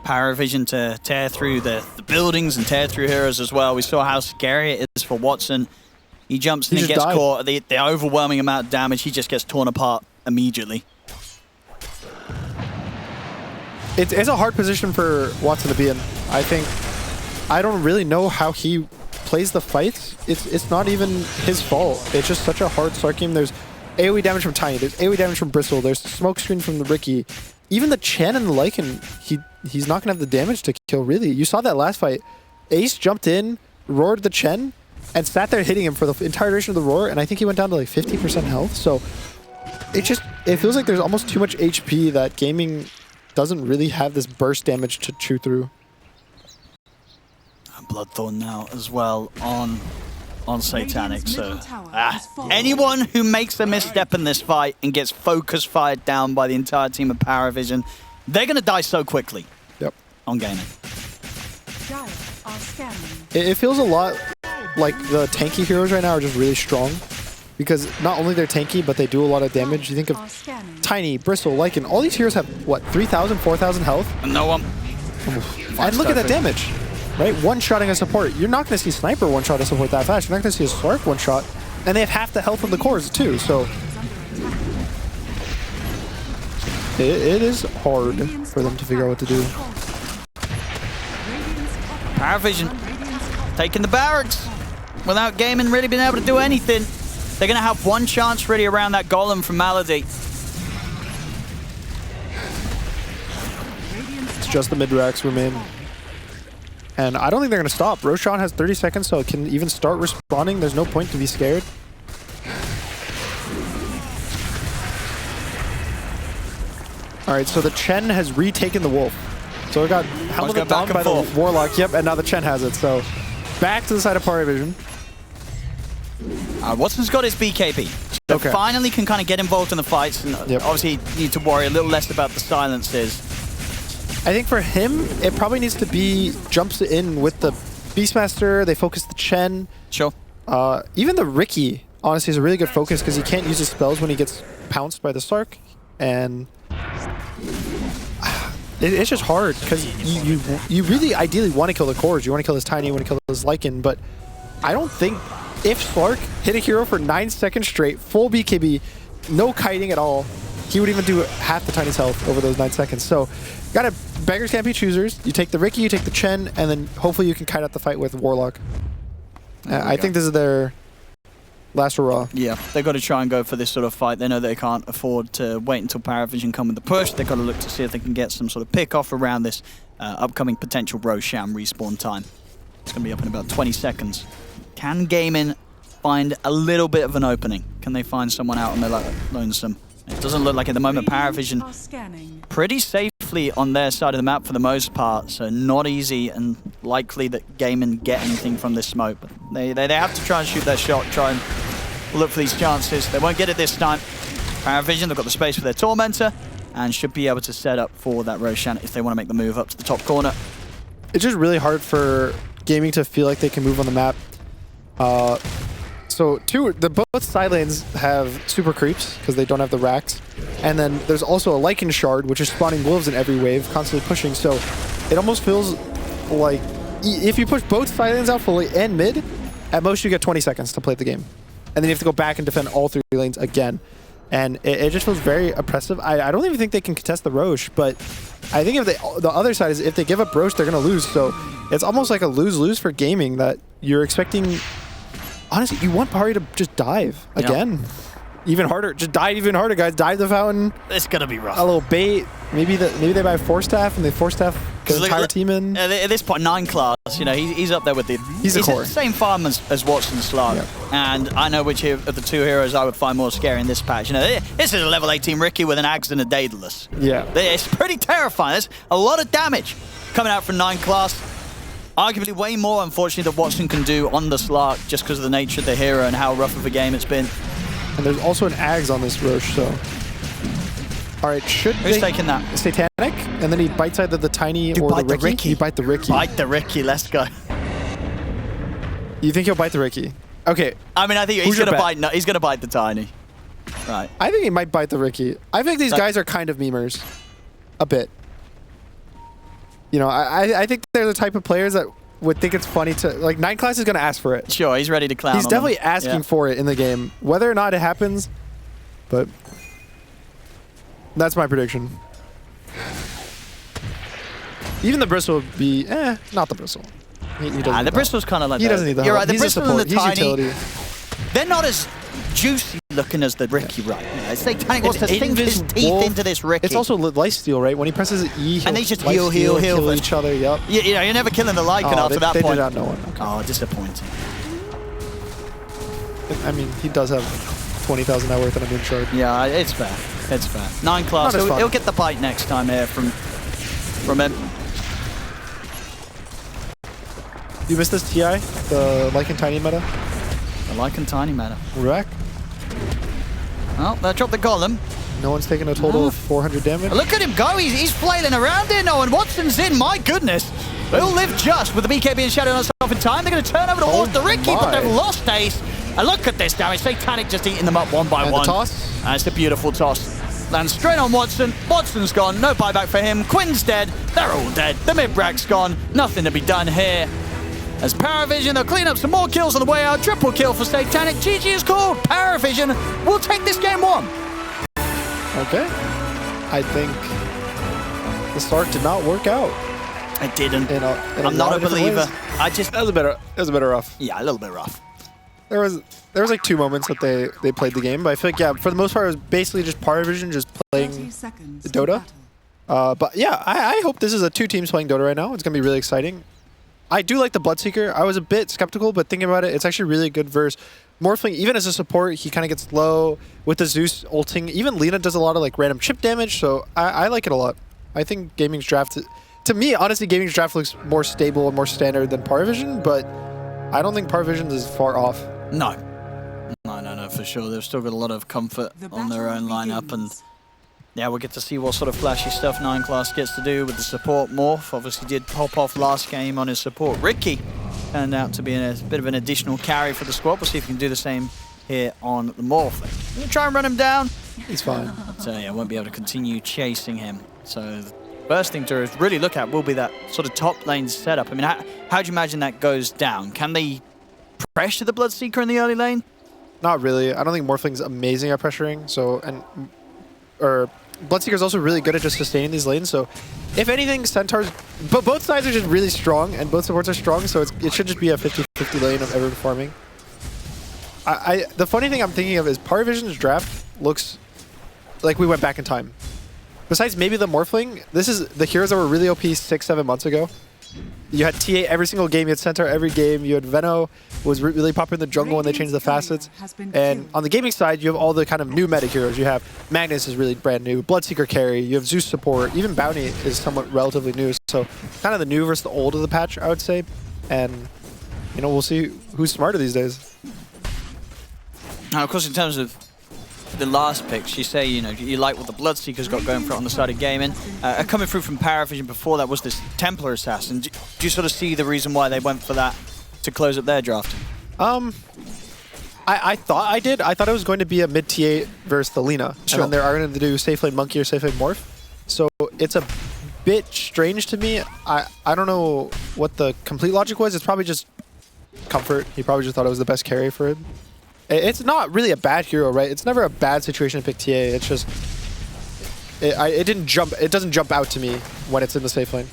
PARIVISION to tear through the buildings and tear through heroes as well. We saw how scary it is for Watson. He jumps in and gets caught. The overwhelming amount of damage, he just gets torn apart immediately. It's a hard position for Watson to be in. I don't really know how he plays the fights. It's not even his fault. It's just such a hard start game. There's AoE damage from Tiny. There's AoE damage from Bristle. There's smoke screen from the Riki. Even the Chen and the Lycan, he's not going to have the damage to kill, really. You saw that last fight. Ace jumped in, roared the Chen, and sat there hitting him for the entire duration of the roar, and I think he went down to like 50% health. So it feels like there's almost too much HP that Gaimin doesn't really have this burst damage to chew through. Bloodthorn now as well on Satanic. So anyone who makes a misstep in this fight and gets focus fired down by the entire team of PARIVISION, they're going to die so quickly. Yep. On Gaimin. It feels a lot like the tanky heroes right now are just really strong, because not only they're tanky, but they do a lot of damage. You think of Tiny, Bristle, Lycan, all these heroes have, what, 3,000, 4,000 health? No one. And look at that damage, right? One-shotting a support. You're not going to see Sniper one-shot a support that fast. You're not going to see a Slark one-shot. And they have half the health of the cores, too, so it is hard for them to figure out what to do. PARIVISION taking the barracks without Gaimin really being able to do anything. They're going to have one chance really around that golem from Malady. It's just the mid-racks remain. And I don't think they're going to stop. Roshan has 30 seconds, so it can even start respawning. There's no point to be scared. All right, so the Chen has retaken the Wolf. So we got helmeted down by the Warlock. Yep, and now the Chen has it. So back to the side of PARIVISION. Watson's got his BKB. So finally can kind of get involved in the fights, and obviously need to worry a little less about the silences. I think for him, it probably needs to be jumps in with the Beastmaster. They focus the Chen. Sure. Even the Riki, honestly, is a really good focus because he can't use his spells when he gets pounced by the Stark. And it's just hard because you really ideally want to kill the cores. You want to kill this Tiny, you want to kill this Lycan, but I don't think if Slark hit a hero for 9 seconds straight, full BKB, no kiting at all, he would even do half the Tiny's health over those 9 seconds. So, gotta, beggars can't be choosers. You take the Riki, you take the Chen, and then hopefully you can kite out the fight with Warlock. I think this is their last hurrah. Yeah, they've got to try and go for this sort of fight. They know they can't afford to wait until PARIVISION come with the push. They've got to look to see if they can get some sort of pick-off around this upcoming potential Roshan respawn time. It's going to be up in about 20 seconds. Can Gaimin find a little bit of an opening? Can they find someone out on their lonesome? It doesn't look like at the moment PARIVISION pretty safely on their side of the map for the most part, so not easy and likely that Gaimin get anything from this smoke. But they have to try and shoot their shot, try and look for these chances. They won't get it this time. PARIVISION, they've got the space for their Tormentor and should be able to set up for that Roshan if they want to make the move up to the top corner. It's just really hard for Gaimin to feel like they can move on the map. So both side lanes have super creeps because they don't have the racks. And then there's also a Lycan shard, which is spawning wolves in every wave, constantly pushing. So it almost feels like if you push both side lanes out fully and mid, at most you get 20 seconds to play the game. And then you have to go back and defend all 3 lanes again. And it just feels very oppressive. I don't even think they can contest the Roche, but I think if the other side is if they give up Roche, they're going to lose. So it's almost like a lose-lose for Gaimin that you're expecting. Honestly, you want Pari to just dive again. Even harder. Just dive even harder, guys. Dive the fountain. It's going to be rough. A little bait. Maybe they buy Force Staff and they Force Staff the entire team in. At this point, 9 class, you know, he's up there with the... He's the same farm as Watson Slug. Yep. And I know which of the 2 heroes I would find more scary in this patch. You know, this is a level 18 Riki with an Axe and a Daedalus. Yeah. It's pretty terrifying. There's a lot of damage coming out from 9 class. Arguably way more, unfortunately, that Watson can do on the Slark just because of the nature of the hero and how rough of a game it's been. And there's also an Ags on this Roche, so... Alright, Who's taking that? Satanic, and then he bites either the Tiny or the Riki. You bite the Riki. Bite the Riki, let's go. You think he'll bite the Riki? Okay. I mean, I think he's gonna bite the Tiny. Right. I think he might bite the Riki. I think these guys are kind of memers. A bit. You know, I think they're the type of players that would think it's funny to... Like, 9 class is going to ask for it. Sure, he's ready to clown. He's definitely asking for it in the game. Whether or not it happens, but... That's my prediction. Even the Bristle would be... not the Bristle. The Bristle's kind of like... He doesn't need the help. You're right, the He's Bristle and the Tiny... utility. They're not as juicy looking as the Riki right now. It's like Tiny wants to sink his teeth into this Riki. It's also lifesteal, right? When he presses E, and they just heal kill each other. Yep. You know, you're never killing the Lycan after that point. They did not know it. Okay. Oh, disappointing. I mean, he does have 20,000 net worth and a moon shard. Yeah, it's fair. It's fair. 9 class. He'll get the bite next time here from him. You missed this TI, the Lycan Tiny meta? The Lycan Tiny meta. We're back. Well, they dropped the golem. No one's taking a total of 400 damage. Look at him go. He's flailing around here. No, and Watson's in. My goodness. They'll live just with the BK being shadowed on itself in time. They're going to turn over towards the Ricky, but they've lost Ace. And look at this damage. Satanic just eating them up one by one. The toss. And it's a beautiful toss. Lands straight on Watson. Watson's gone. No buyback for him. Quinn's dead. They're all dead. The mid-brack's gone. Nothing to be done here. As PARIVISION, they'll clean up some more kills on the way out. Triple kill for Satanic. GG is called. PARIVISION will take this game 1. Okay. I think the start did not work out. It didn't. I'm not a believer. That was a bit rough. Yeah, a little bit rough. There was like 2 moments that they played the game, but I feel like, yeah, for the most part, it was basically just PARIVISION just playing Dota. But yeah, I hope this is a 2 teams playing Dota right now. It's going to be really exciting. I do like the Bloodseeker. I was a bit skeptical, but thinking about it, it's actually really good versus Morphling. Even as a support, he kind of gets low with the Zeus ulting. Even Lina does a lot of like random chip damage, so I like it a lot. I think Gaming's draft, to me, honestly, Gaming's draft looks more stable and more standard than PARIVISION, but I don't think PARIVISION is far off. No, for sure. They've still got a lot of comfort on their own lineup, and yeah, we'll get to see what sort of flashy stuff 9 class gets to do with the support morph. Obviously did pop off last game on his support. Ricky turned out to be a bit of an additional carry for the squad. We'll see if he can do the same here on the morph. I'm going to try and run him down. He's fine. So yeah, won't be able to continue chasing him. So the first thing to really look at will be that sort of top lane setup. I mean, how do you imagine that goes down? Can they pressure the Bloodseeker in the early lane? Not really. I don't think Morphling's amazing at pressuring. So, Bloodseeker's also really good at just sustaining these lanes. So, if anything, Centaurs, but both sides are just really strong, and both supports are strong. So it should just be a 50-50 lane of everyone farming. The funny thing I'm thinking of is PARIVISION's draft looks like we went back in time. Besides maybe the Morphling, this is the heroes that were really OP 6-7 months ago. You had TA every single game, you had Centaur every game, you had Veno was really popular in the jungle when they changed the facets. And on the gaming side, you have all the kind of new meta heroes. You have Magnus is really brand new, Bloodseeker carry, you have Zeus support, even Bounty is somewhat relatively new. So kind of the new versus the old of the patch, I would say. And, you know, we'll see who's smarter these days. Now, of course, in terms of the last picks, you say, you know, you like what the Bloodseeker's got going for it on the side of Gaimin. Coming through from PARIVISION before that was this Templar Assassin. Do you sort of see the reason why they went for that to close up their draft? I thought I did. I thought it was going to be a mid-TA versus the Lina. Sure. And then they're going to do Safe Lane Monkey or Safe Lane Morph. So it's a bit strange to me. I don't know what the complete logic was. It's probably just comfort. He probably just thought it was the best carry for him. It's not really a bad hero, right? It's never a bad situation to pick TA. It's just it doesn't jump out to me when it's in the safe lane.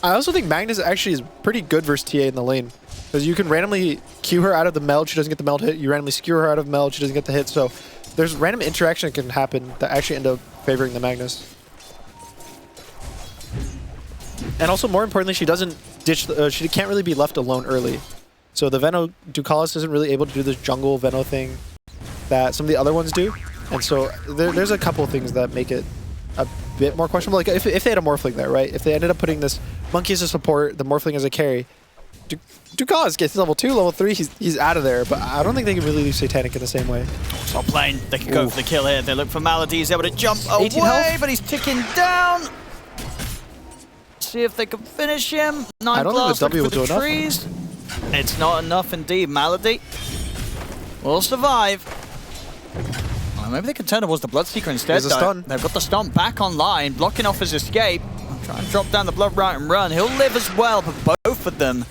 I also think Magnus actually is pretty good versus TA in the lane, because you can randomly Q her out of the meld, she doesn't get the meld hit. You randomly skewer her out of meld, she doesn't get the hit. So there's random interaction that can happen that actually end up favoring the Magnus. And also, more importantly, she doesn't ditch. She can't really be left alone early. So the Veno Ducalis isn't really able to do this jungle Veno thing that some of the other ones do. And so there's a couple of things that make it a bit more questionable. Like if they had a Morphling there, right? If they ended up putting this Monkey as a support, the Morphling as a carry, Ducalis gets level 2, level 3, he's out of there. But I don't think they can really leave Satanic in the same way. Top lane, they can go for the kill here. They look for Malady, he's able to jump away, health. but he's ticking down. See if they can finish him. 9 I don't think the W will do trees. It's not enough indeed. Malady will survive. Well, maybe they can turn towards the Bloodseeker instead. There's a stun. They've got the stun back online, blocking off his escape. Try and drop down the Blood Right and run. He'll live as well, but both of them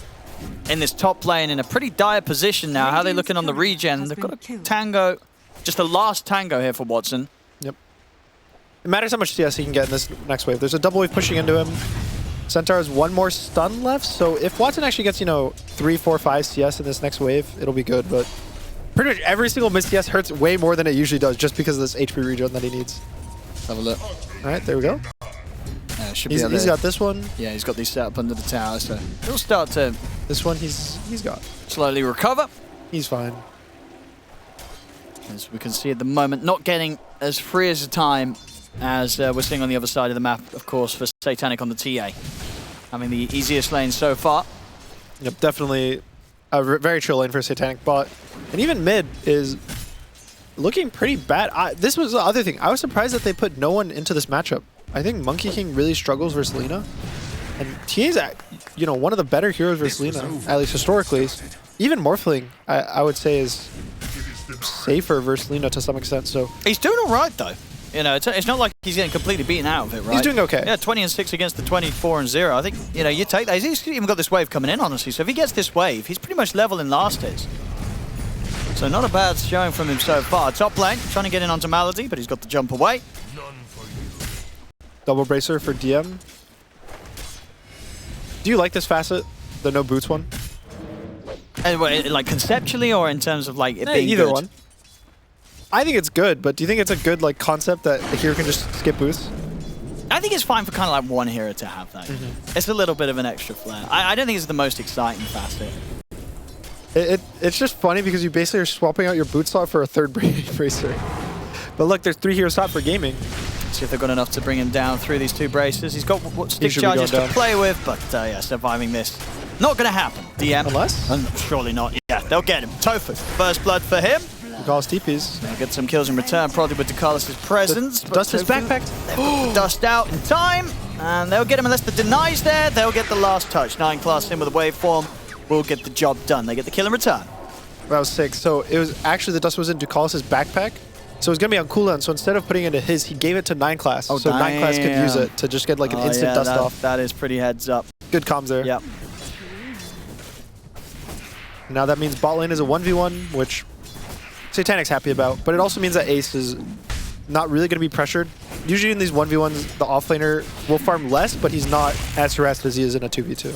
in this top lane in a pretty dire position now. How are they looking on the regen? They've got a tango, just a last tango here for Watson. Yep. It matters how much CS he can get in this next wave. There's a double wave pushing into him. Centaur has 1 more stun left, so if Watson actually gets, you know, 3, 4, 5 CS in this next wave, it'll be good, but pretty much every single miss CS hurts way more than it usually does just because of this HP regen that he needs. Let's have a look. Alright, there we go. He's got this one. Yeah, he's got these set up under the tower, so he'll start to... This one he's got. Slowly recover. He's fine. As we can see at the moment, not getting as free as a time as we're seeing on the other side of the map, of course, for Satanic on the TA. Having the easiest lane so far. Yep, definitely a very chill lane for Satanic bot. And even mid is looking pretty bad. This was the other thing. I was surprised that they put no one into this matchup. I think Monkey King really struggles versus Lina. And TA's, you know, one of the better heroes versus Lina, at least historically. Even Morphling, I would say, is safer versus Lina to some extent. So he's doing all right, though. You know, it's not like he's getting completely beaten out of it, right? He's doing okay. Yeah, 20-6 against the 24-0. I think, you know, you take that. He's even got this wave coming in, honestly. So if he gets this wave, he's pretty much level in last hits. So not a bad showing from him so far. Top lane, trying to get in onto Malady, but he's got the jump away. Double bracer for DM. Do you like this facet, the no boots one? And, like conceptually, or in terms of like it being either good? one. I think it's good, but do you think it's a good like concept that the hero can just skip boosts? I think it's fine for kind of like one hero to have that. It's a little bit of an extra flair. I don't think it's the most exciting facet. It's just funny because you basically are swapping out your boot slot for a third bracer. But look, there's 3 heroes top for gaming. See if they've got enough to bring him down through these 2 braces. He's got what stick charges to play with, but yeah, surviving this. Not going to happen. DM. Unless? Surely not. Yeah, they'll get him. Tofu. First blood for him. Decalus TPs. They'll get some kills in return, probably with Decalus' presence. Dust is backpacked. Dust out in time, and they'll get him unless the deny's there. They'll get the last touch. 9 class in with a waveform will get the job done. They get the kill in return. That was sick. So it was actually the dust was in Decalus' backpack. So it was going to be on cooldown. So instead of putting it into his, he gave it to 9 class. Oh, so 9 class could use it to just get like an instant dust off. That is pretty heads up. Good comms there. Yep. Now that means bot lane is a 1v1, which Satanic's happy about. But it also means that Ace is not really going to be pressured. Usually in these 1v1s, the offlaner will farm less, but he's not as harassed as he is in a 2v2.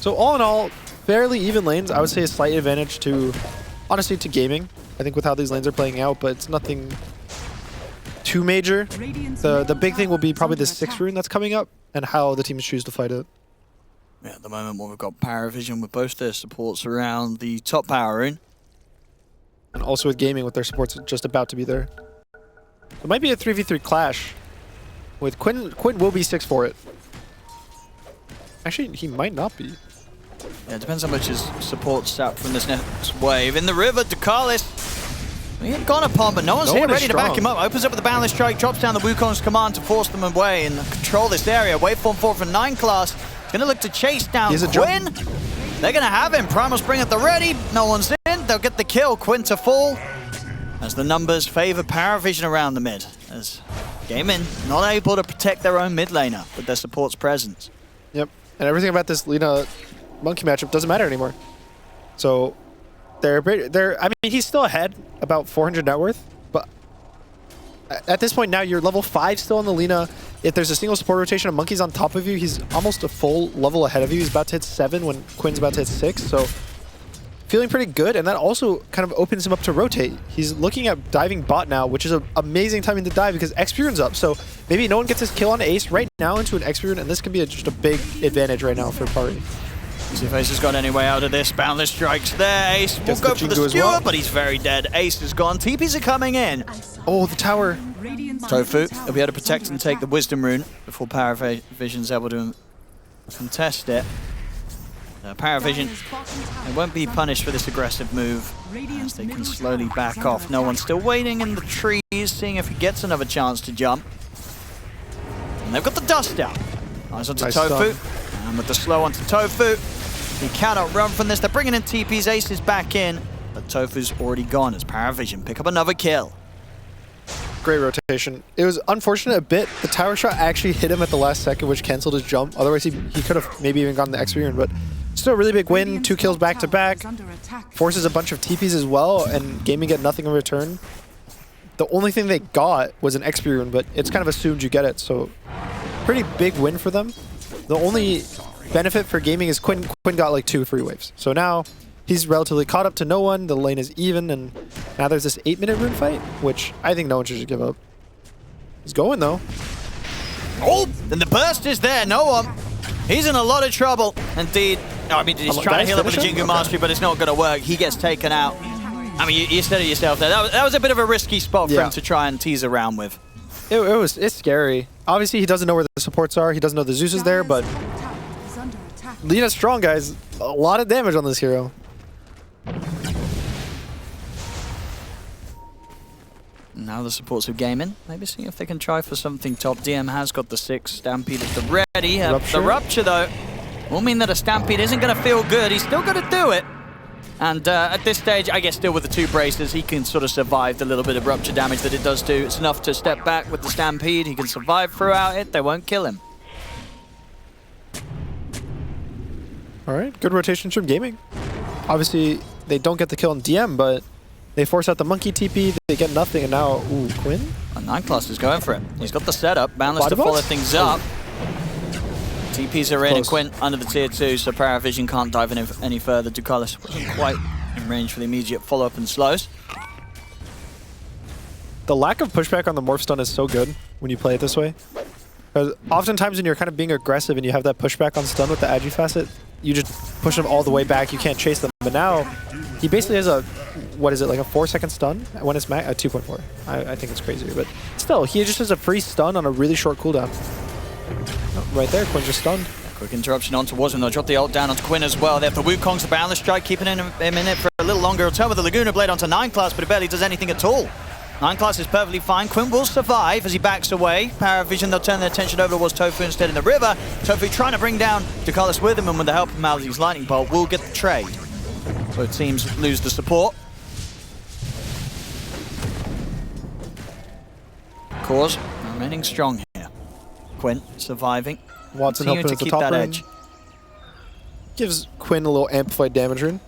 So all in all, fairly even lanes. I would say a slight advantage to, honestly, to gaming. I think with how these lanes are playing out, but it's nothing too major. The big thing will be probably the 6th rune that's coming up and how the teams choose to fight it. Yeah, at the moment, we've got PARIVISION with both their supports around the top power rune. And also with gaming with their supports just about to be there. It might be a 3v3 clash. With Quinn will be 6 for it. Actually, he might not be. Yeah, it depends how much his support sap from this next wave. In the river, Decalus. He had gone upon, but no one's here ready to back him up. Opens up with the Boundless Strike, drops down the Wukong's command to force them away and control this area. Waveform 4 for 9 class. Gonna look to chase down Quinn. They're gonna have him. Primal Spring at the ready. No one's in. They'll get the kill. Quinn to fall. As the numbers favor PARIVISION around the mid. As Gaimin not able to protect their own mid laner with their support's presence. Yep. And everything about this Lina Monkey matchup doesn't matter anymore. So I mean, he's still ahead, about 400 net worth, but at this point now, you're level 5 still on the Lina. If there's a single support rotation of Monkey's on top of you, he's almost a full level ahead of you. He's about to hit 7 when Quinn's about to hit 6, so feeling pretty good, and that also kind of opens him up to rotate. He's looking at diving bot now, which is an amazing timing to dive because XP rune's up, so maybe no one gets his kill on Ace right now into an XP rune, and this can be just a big advantage right now for Pari. See if Ace has got any way out of this. Boundless Strikes there. Ace will go for the skewer, but he's very dead. Ace is gone. TPs are coming in. Oh, the tower. Tofu will be able to protect and take the Wisdom Rune before PARIVISION's able to contest it. PARIVISION, they won't be punished for this aggressive move as they can slowly back off. No one's still waiting in the trees, seeing if he gets another chance to jump. And they've got the dust out. Nice onto Tofu. And with the slow onto Tofu, he cannot run from this. They're bringing in TPs. Ace is back in, but Tofu's already gone as PARIVISION pick up another kill. Great rotation. It was unfortunate a bit. The tower shot actually hit him at the last second, which canceled his jump. Otherwise, he could have maybe even gotten the XP rune, but still a really big win. 2 kills back to back. Forces a bunch of TPs as well, and Gaming get nothing in return. The only thing they got was an XP rune, but it's kind of assumed you get it, so pretty big win for them. The only benefit for Gaming is Quinn got like 2 free waves. So now he's relatively caught up to no one. The lane is even, and now there's this 8-minute rune fight, which I think no one should just give up. He's going though. Oh, and the burst is there. No one. He's in a lot of trouble. Indeed. No, I mean, he's trying to heal up with the Jingu Mastery, but it's not going to work. He gets taken out. I mean, you said it yourself there. That was a bit of a risky spot for Yeah. him to try and tease around with. It's scary. Obviously, he doesn't know where the supports are. He doesn't know the Zeus is there, but Dyer's top tower is under attack. Lina's strong, guys. A lot of damage on this hero. Now the supports of Gaimin. Maybe see if they can try for something top. DM has got the 6. Stampede at the ready. The Rupture, though, will mean that a Stampede isn't going to feel good. He's still going to do it. And at this stage, I guess still with the 2 braces, he can sort of survive the little bit of Rupture damage that it does do. It's enough to step back with the Stampede. He can survive throughout it. They won't kill him. All right, good rotation from Gaming. Obviously, they don't get the kill on DM, but they force out the monkey TP. They get nothing, and now, ooh, Quinn? And 9class is going for it. He's got the setup. Boundless to Body follow box? things up. TPs are in, and Close. Quinn under the tier 2, so PARIVISION can't dive in any further. Decisive wasn't quite in range for the immediate follow-up and slows. The lack of pushback on the morph stun is so good when you play it this way. Because oftentimes when you're kind of being aggressive and you have that pushback on stun with the agi facet, you just push them all the way back. You can't chase them. But now, he basically has a, what is it, like a 4-second stun when it's max? 2.4. I think it's crazier. But still, he just has a free stun on a really short cooldown. Oh, right there, Quinn just stunned. Quick interruption on towards him. They'll drop the ult down onto Quinn as well. They have the Wukong's the Boundless Strike, keeping him in it for a little longer. Return with the Laguna Blade onto 9class, but it barely does anything at all. 9class is perfectly fine. Quinn will survive as he backs away. PARIVISION, they'll turn their attention over towards Tofu instead in the river. Tofu trying to bring down Decisive with him, and with the help of Malzy's Lightning Bolt, will get the trade. So teams lose the support. Cause remaining strong here. Quinn surviving. Watson Continuing helping to at the keep top that lane. edge. Gives Quinn a little amplified damage rune.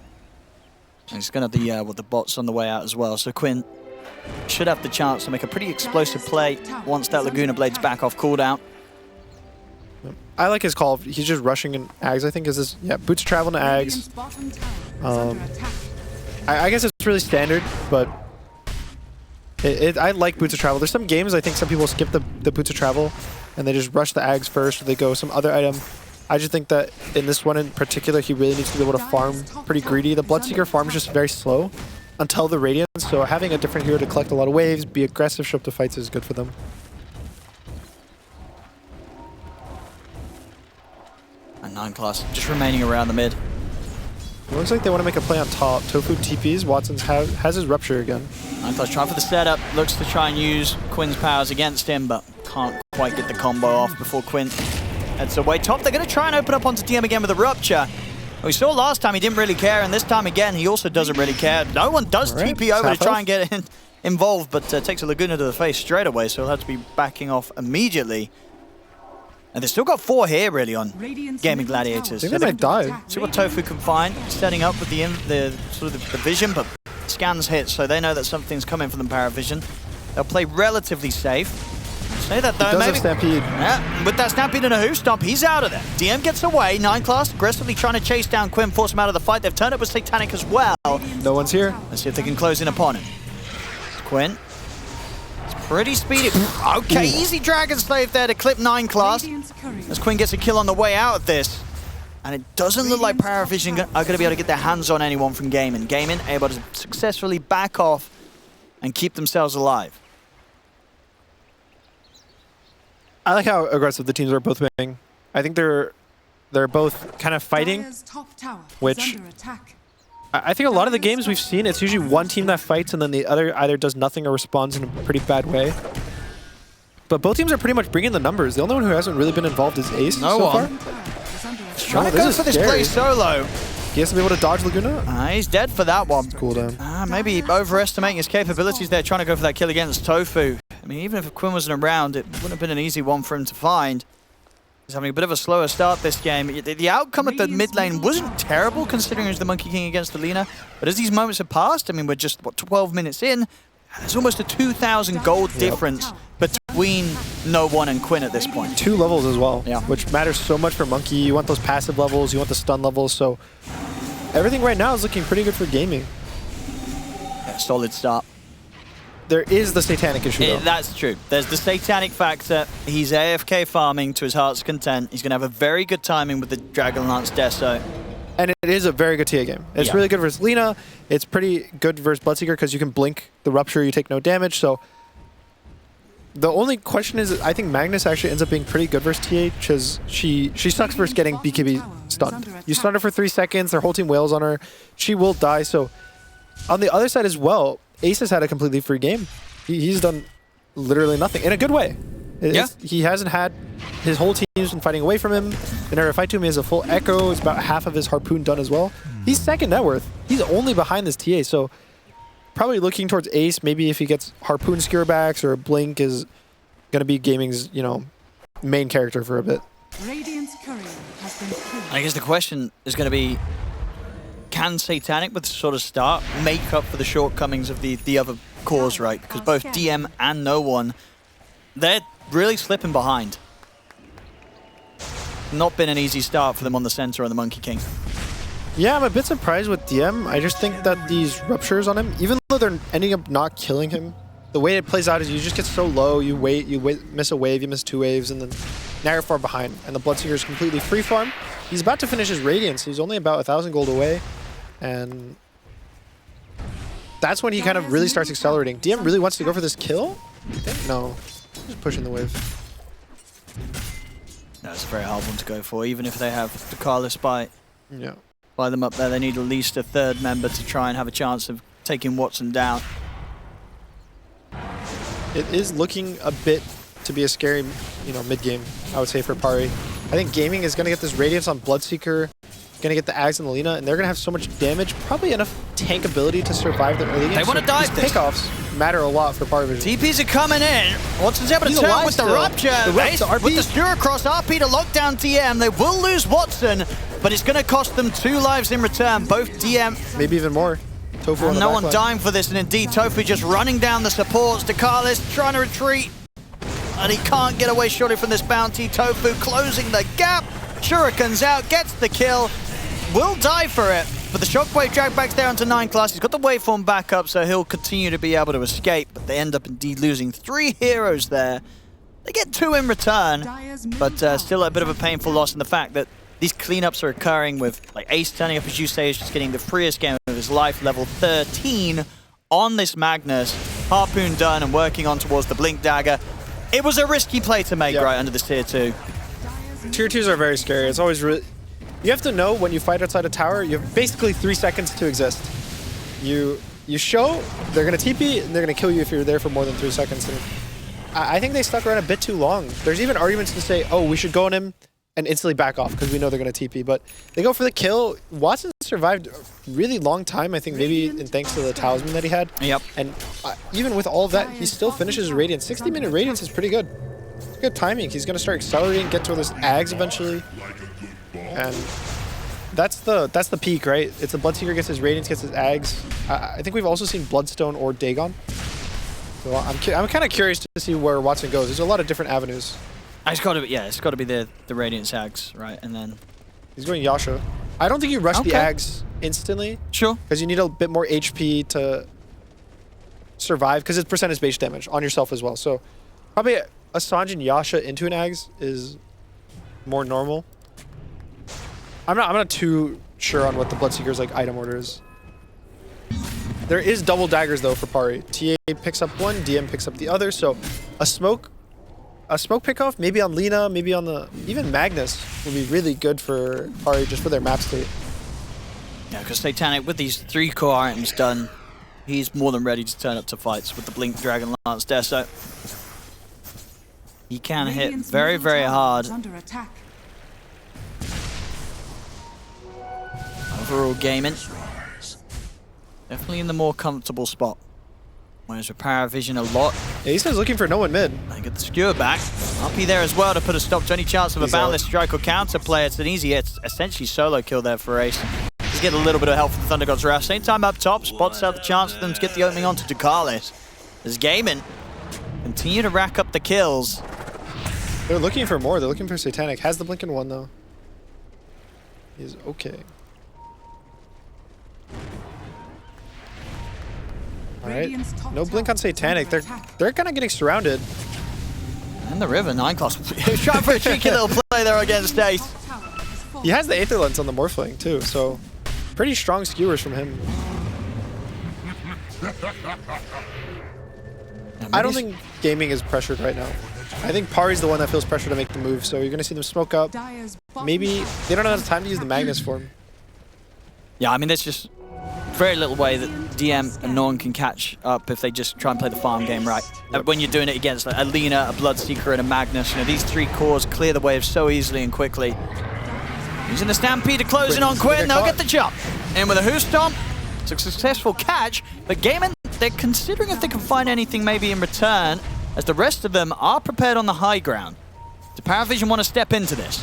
And he's going to have the bots on the way out as well. So Quinn should have the chance to make a pretty explosive play once that Laguna Blade's back off cooldown. I like his call. He's just rushing in Ags, I think, is this. Yeah, boots travel to Radiant's Ags. bottom tower is under attack. I guess it's really standard, but I like boots of travel. There's some games I think some people skip the boots of travel and they just rush the Ags first, or they go some other item. I just think that in this one in particular, he really needs to be able to farm pretty greedy. The Bloodseeker farm is just very slow until the Radiance, so having a different hero to collect a lot of waves, be aggressive, show up to fights is good for them. And 9class just remaining around the mid. It looks like they want to make a play on top. Tofu TPs, Watson's has his Rupture again. 9class trying for the setup, looks to try and use Quinn's powers against him, but can't quite get the combo off before Quinn heads away. Top, they're going to try and open up onto DM again with a Rupture. We saw last time he didn't really care, and this time again he also doesn't really care. No one does Right. TP over to Half try health. and get involved, but takes a Laguna to the face straight away, so he'll have to be backing off immediately. And they've still got 4 here, really, on Radiant's Gaimin middle Gladiators. tower They is might under die. attack. See what Tofu can find, setting up with the vision, but scans hit, so they know that something's coming from the PARIVISION. They'll play relatively safe. Say that though, Does maybe. have Stampede. Yeah, with that Stampede and a hoof stomp, he's out of there. DM gets away. 9class aggressively trying to chase down Quinn, force him out of the fight. They've turned it with Satanic as well. No one's here. Let's see if they can close in upon him. Quinn. It's pretty speedy. Okay, easy Dragon Slave there to clip 9class. Radiant's courier As Quinn gets a kill on the way out of this. And it doesn't look like PARIVISION are going to be able to get their hands on anyone from Gaimin. Gaimin able to successfully back off and keep themselves alive. I like how aggressive the teams are both being. I think they're both kind of fighting. Dyer's top tower is which- under attack. I think a lot of the games we've seen, it's usually one team that fights and then the other either does nothing or responds in a pretty bad way. But both teams are pretty much bringing the numbers. The only one who hasn't really been involved is Ace No so one. far. Tower is under attack. Trying to this go is for this scary. play solo. He has to be able to dodge Laguna. He's dead for that one. Cooldown. Maybe overestimating his capabilities there, trying to go for that kill against Tofu. I mean, even if Quinn wasn't around, it wouldn't have been an easy one for him to find. He's having a bit of a slower start this game. The outcome at the mid lane wasn't terrible, considering it was the Monkey King against the Lina. But as these moments have passed, I mean, we're just, what, 12 minutes in? There's almost a 2,000 gold difference between No One and Quinn at this point. 2 levels as well, Yeah. which matters so much for Monkey. You want those passive levels, you want the stun levels, so everything right now is looking pretty good for Gaming. Yeah, solid start. There is the Satanic issue though. That's true. There's the Satanic factor. He's AFK farming to his heart's content. He's going to have a very good timing with the Dragonlance Deso. And it is a very good TA game. It's really good versus Lina. It's pretty good versus Bloodseeker because you can blink the Rupture, you take no damage. So the only question is, I think Magnus actually ends up being pretty good versus TA because she sucks versus getting BKB stunned. You stun her for 3 seconds, their whole team wails on her, she will die. So on the other side as well, Ace has had a completely free game. He's done literally nothing in a good way. He hasn't had his whole team's been fighting away from him. Whenever I fight to him, he has a full echo. It's about half of his harpoon done as well. He's second net worth. He's only behind this TA, so probably looking towards Ace. Maybe if he gets harpoon skewer backs or Blink is gonna be gaming's main character for a bit. Radiant's courier has been killed. I guess the question is going to be, can Satanic with the sort of start make up for the shortcomings of the other cores, right? Because both DM and No One, they're really slipping behind. Not been an easy start for them on the center and the Monkey King. Yeah, I'm a bit surprised with DM. I just think that these ruptures on him, even though they're ending up not killing him, the way it plays out is you just get so low, you wait, miss a wave, you miss 2 waves, and then now you're far behind. And the Bloodseeker is completely free farm. He's about to finish his Radiance. He's only about 1,000 gold away. And that's when he kind of really starts accelerating. DM really wants to go for this kill? No. Just pushing the wave. That's a very hard one to go for, even if they have the Carlos by them up there. They need at least a third member to try and have a chance of taking Watson down. It is looking a bit to be a scary, mid-game, I would say, for Pari. I think Gaming is going to get this Radiance on Bloodseeker, going to get the Ags and the Lina, and they're going to have so much damage, probably enough tank ability to survive the early game. They want to dive this. Pickoffs matter a lot for PARIVISION. TPs are coming in. Watson's able to turn with the Rupture. With the Skewer across RP to lock down TM. They will lose Watson, but it's going to cost them 2 lives in return. Both DM... Maybe even more. Tofu and no one dying for this, and indeed Tofu just running down the supports. Decisive trying to retreat, and he can't get away surely from this bounty. Tofu closing the gap. Shuriken's out, gets the kill. Will die for it, but the Shockwave drag back's there onto 9 class. He's got the waveform back up, so he'll continue to be able to escape, but they end up indeed losing 3 heroes there. They get 2 in return, but still a bit of a painful loss in the fact that these cleanups are occurring with Ace turning up, as you say, is just getting the freest game of his life, level 13 on this Magnus. Harpoon done and working on towards the Blink Dagger. It was a risky play to make right under this tier 2. Tier 2s are very scary. It's always really... You have to know when you fight outside a tower, you have basically 3 seconds to exist. You show, they're going to TP, and they're going to kill you if you're there for more than 3 seconds. And I think they stuck around a bit too long. There's even arguments to say, oh, we should go on him and instantly back off because we know they're going to TP. But they go for the kill. Watson survived a really long time, I think maybe in thanks to the talisman that he had. Yep. And even with all of that, he still finishes Radiance. 60-minute Radiance is pretty good. It's good timing. He's going to start accelerating, get to this Ags eventually. And that's the peak, right? It's the Bloodseeker gets his Radiance, gets his Ags. I think we've also seen Bloodstone or Dagon. So I'm kind of curious to see where Watson goes. There's a lot of different avenues. It's got to be, it's got to be the Radiance Ags, right? And then he's going Yasha. I don't think you rush the Ags instantly. Sure. Because you need a bit more HP to survive, because it's percentage base damage on yourself as well. So probably a Sanjin Yasha into an Ags is more normal. I'm not too sure on what the Bloodseeker's item order is. There is double daggers though for Pari. TA picks up one, DM picks up the other. So a smoke pickoff, maybe on Lina, maybe on even Magnus would be really good for Pari just for their map state. Yeah, because Satanic with these 3 core items done, he's more than ready to turn up to fights with the Blink Dragon Lance there. So he can hit very, very hard. Overall Gaimin, definitely in the more comfortable spot. Whereas with PARIVISION a lot. Yeah, he's just looking for no one mid. I get the skewer back. RP there as well to put a stop to any chance of a boundless strike or counter play. It's an easy, it's essentially solo kill there for Ace. He's getting a little bit of help from the Thunder God's Wrath. Same time up top, spots out the chance for them to get the opening onto Decisive. As Gaimin continue to rack up the kills. They're looking for more. They're looking for Satanic. Has the blink in 1 though. He's okay. Alright, no blink on Satanic. They're kind of getting surrounded. And the River, 9 class. Trying for a cheeky little play there against Ace. He has the Aether Lens on the Morphling too, so pretty strong skewers from him. I don't think Gaming is pressured right now. I think Pari's the one that feels pressure to make the move, so you're going to see them smoke up. Maybe they don't have enough time to use the Magnus form. Yeah, I mean, there's just very little way that DM and no one can catch up if they just try and play the farm game right. Yep. When you're doing it against like, a Lina, a Bloodseeker, and a Magnus, you know, these three cores clear the wave so easily and quickly. Using the Stampede closing on Quinn, they'll get the jump. In with a Hoof Stomp. It's a successful catch, but Gaimin, they're considering if they can find anything maybe in return, as the rest of them are prepared on the high ground. Does PARIVISION want to step into this?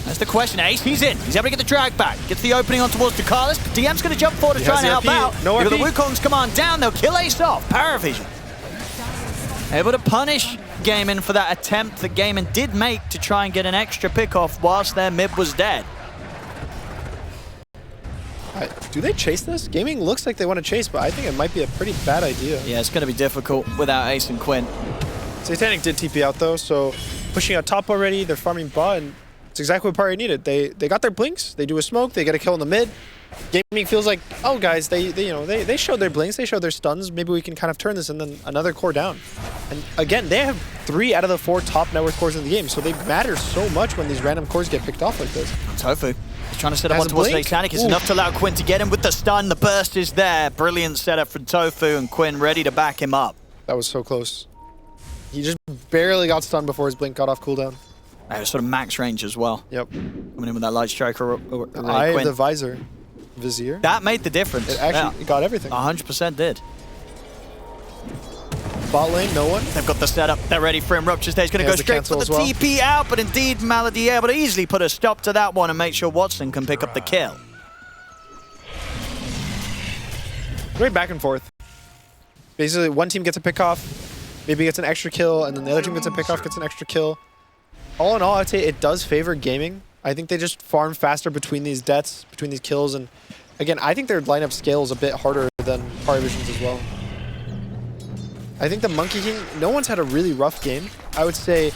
That's the question. Ace, he's in. He's able to get the drag back. Gets the opening on towards Ducalis. DM's going to jump forward to try and help out. No With the Wukong's command down, they'll kill Ace off. PARIVISION able to punish Gaimin for that attempt that Gaimin did make to try and get an extra pick off whilst their mid was dead. Do they chase this? Gaming looks like they want to chase, but I think it might be a pretty bad idea. Yeah, it's going to be difficult without Ace and Quinn. Satanic did TP out though, so pushing out top already, they're farming bot, and it's exactly what Pari needed. They got their blinks, they do a smoke, they get a kill in the mid. Gaming feels like, oh guys, they showed their blinks, they showed their stuns, maybe we can kind of turn this and then another core down. And again, they have 3 out of the 4 top network cores in the game, so they matter so much when these random cores get picked off like this. Tofu. He's trying to set up one towards Satanic. It's enough to allow Quinn to get him with the stun. The burst is there. Brilliant setup from Tofu, and Quinn ready to back him up. That was so close. He just barely got stunned before his blink got off cooldown. It was sort of max range as well. Yep. Coming in with that light striker. Eye of the visor. Vizier. That made the difference. It actually got everything. 100% did. Bot lane, no one. They've got the setup. They're ready for him. Rupture's there. He's going to go straight for the TP out, but indeed Malady able to easily put a stop to that one and make sure Watson can pick up the kill. Great back and forth. Basically, one team gets a pick off, maybe gets an extra kill, and then the other team gets a pick off, gets an extra kill. All in all, I'd say it does favor Gaming. I think they just farm faster between these deaths, between these kills, and again, I think their lineup scales a bit harder than PARIVISION's as well. I think the Monkey King, no one's had a really rough game. I would say,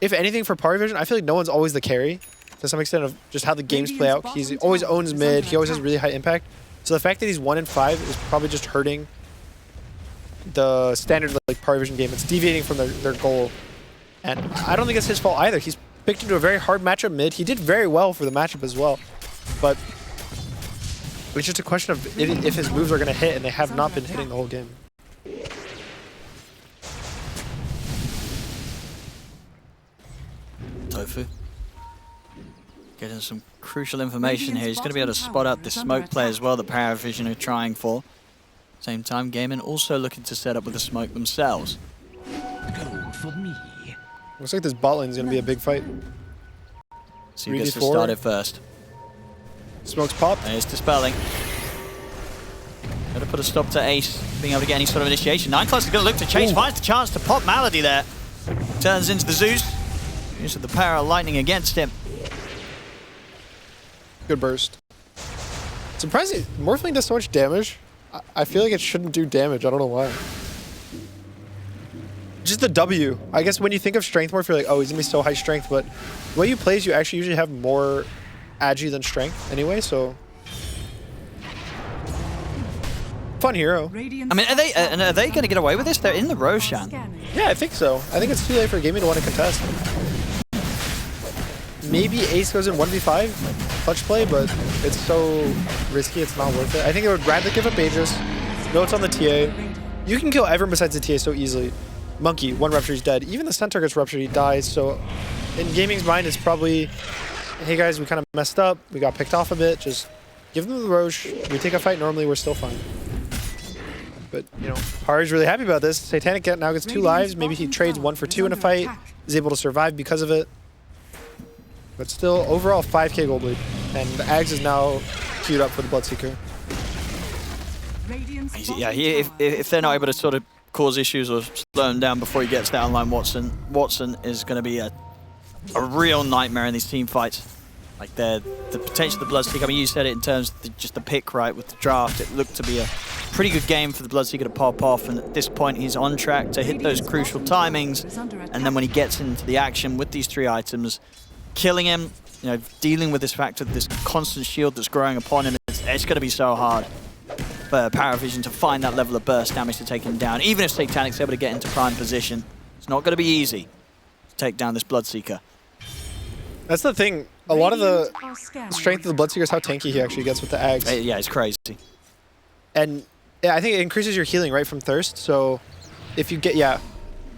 if anything for PARIVISION, I feel like no one's always the carry to some extent of just how the games play out. He always owns mid, he always has really high impact. So the fact that he's 1 in 5 is probably just hurting the standard like PARIVISION game. It's deviating from their goal. And I don't think it's his fault either. He's picked into a very hard matchup mid. He did very well for the matchup as well. But it's just a question of if his moves are going to hit, and they have not been hitting the whole game. Tofu. Getting some crucial information here. He's going to be able to spot out the smoke play as well that PARIVISION are trying for. Same time, Gaimin also looking to set up with the smoke themselves. Looks like this bot lane is going to be a big fight. So he gets to start it first. Smokes pop. There's Dispelling. Got to put a stop to Ace being able to get any sort of initiation. 9+ is going to look to chase, finds the chance to pop Malady there. Turns into the Zeus. Use of the power of lightning against him. Good burst. Surprising, Morphling does so much damage. I feel like it shouldn't do damage. I don't know why. Just the W. I guess when you think of strength morph, you're like, oh, he's gonna be so high strength, but the way you play is you actually usually have more agi than strength anyway, so. Fun hero. I mean, are they going to get away with this? They're in the Roshan. Yeah, I think so. I think it's too late for Gaimin to want to contest. Maybe Ace goes in 1v5 clutch play, but it's so risky, it's not worth it. I think it would rather give up Aegis. No, it's on the TA. You can kill everyone besides the TA so easily. Monkey, 1 rupture, he's dead. Even the Centaur gets ruptured, he dies. So in Gaming's mind, it's probably, hey guys, we kind of messed up. We got picked off a bit. Just give them the Roche. We take a fight normally, we're still fine. But, you know, Pari's really happy about this. Satanic now gets 2 lives. Maybe he trades 1 for 2 in a fight. Is able to survive because of it. But still, overall, 5k gold lead. And the Ags is now queued up for the Bloodseeker. Yeah, if they're not able to sort of cause issues or slow him down before he gets that online Watson is going to be a real nightmare in these team fights. Like the potential of the Bloodseeker, I mean, you said it in terms of just the pick, right, with the draft. It looked to be a pretty good game for the Bloodseeker to pop off, and at this point he's on track to hit those crucial timings, and then when he gets into the action with these 3 items, killing him, you know, dealing with this fact of this constant shield that's growing upon him, it's going to be so hard for PARIVISION to find that level of burst damage to take him down. Even if Satanic's able to get into prime position, it's not going to be easy to take down this Bloodseeker. That's the thing. A lot of the strength of the Bloodseeker is how tanky he actually gets with the Ags. Yeah, it's crazy. And yeah, I think it increases your healing right from Thirst. So if you get,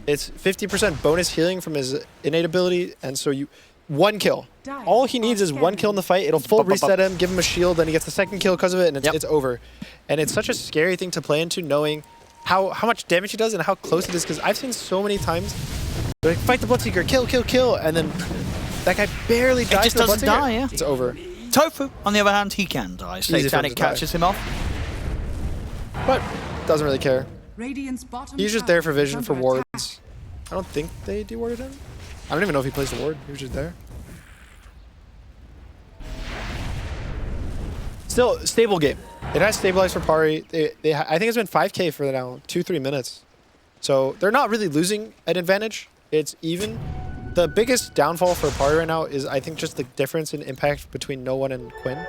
it's 50% bonus healing from his innate ability. And so you, 1 kill. All he needs is 1 kill in the fight. It'll full reset him, give him a shield, then he gets the 2nd kill because of it, and it's over. And it's such a scary thing to play into, knowing how much damage he does and how close it is. Because I've seen so many times, they're like, fight the Bloodseeker, kill, and then that guy barely dies. He just doesn't die, yeah. It's over. Tofu, on the other hand, he can die. Satanic catches him off. But doesn't really care. Radiant's bottom He's just there for vision, for wards. I don't think they dewarded him. I don't even know if he plays the ward. He was just there. Still, stable game. It has stabilized for Pari. I think it's been 5K for now, 2-3 minutes. So they're not really losing an advantage. It's even. The biggest downfall for Pari right now is, I think, just the difference in impact between No One and Quinn.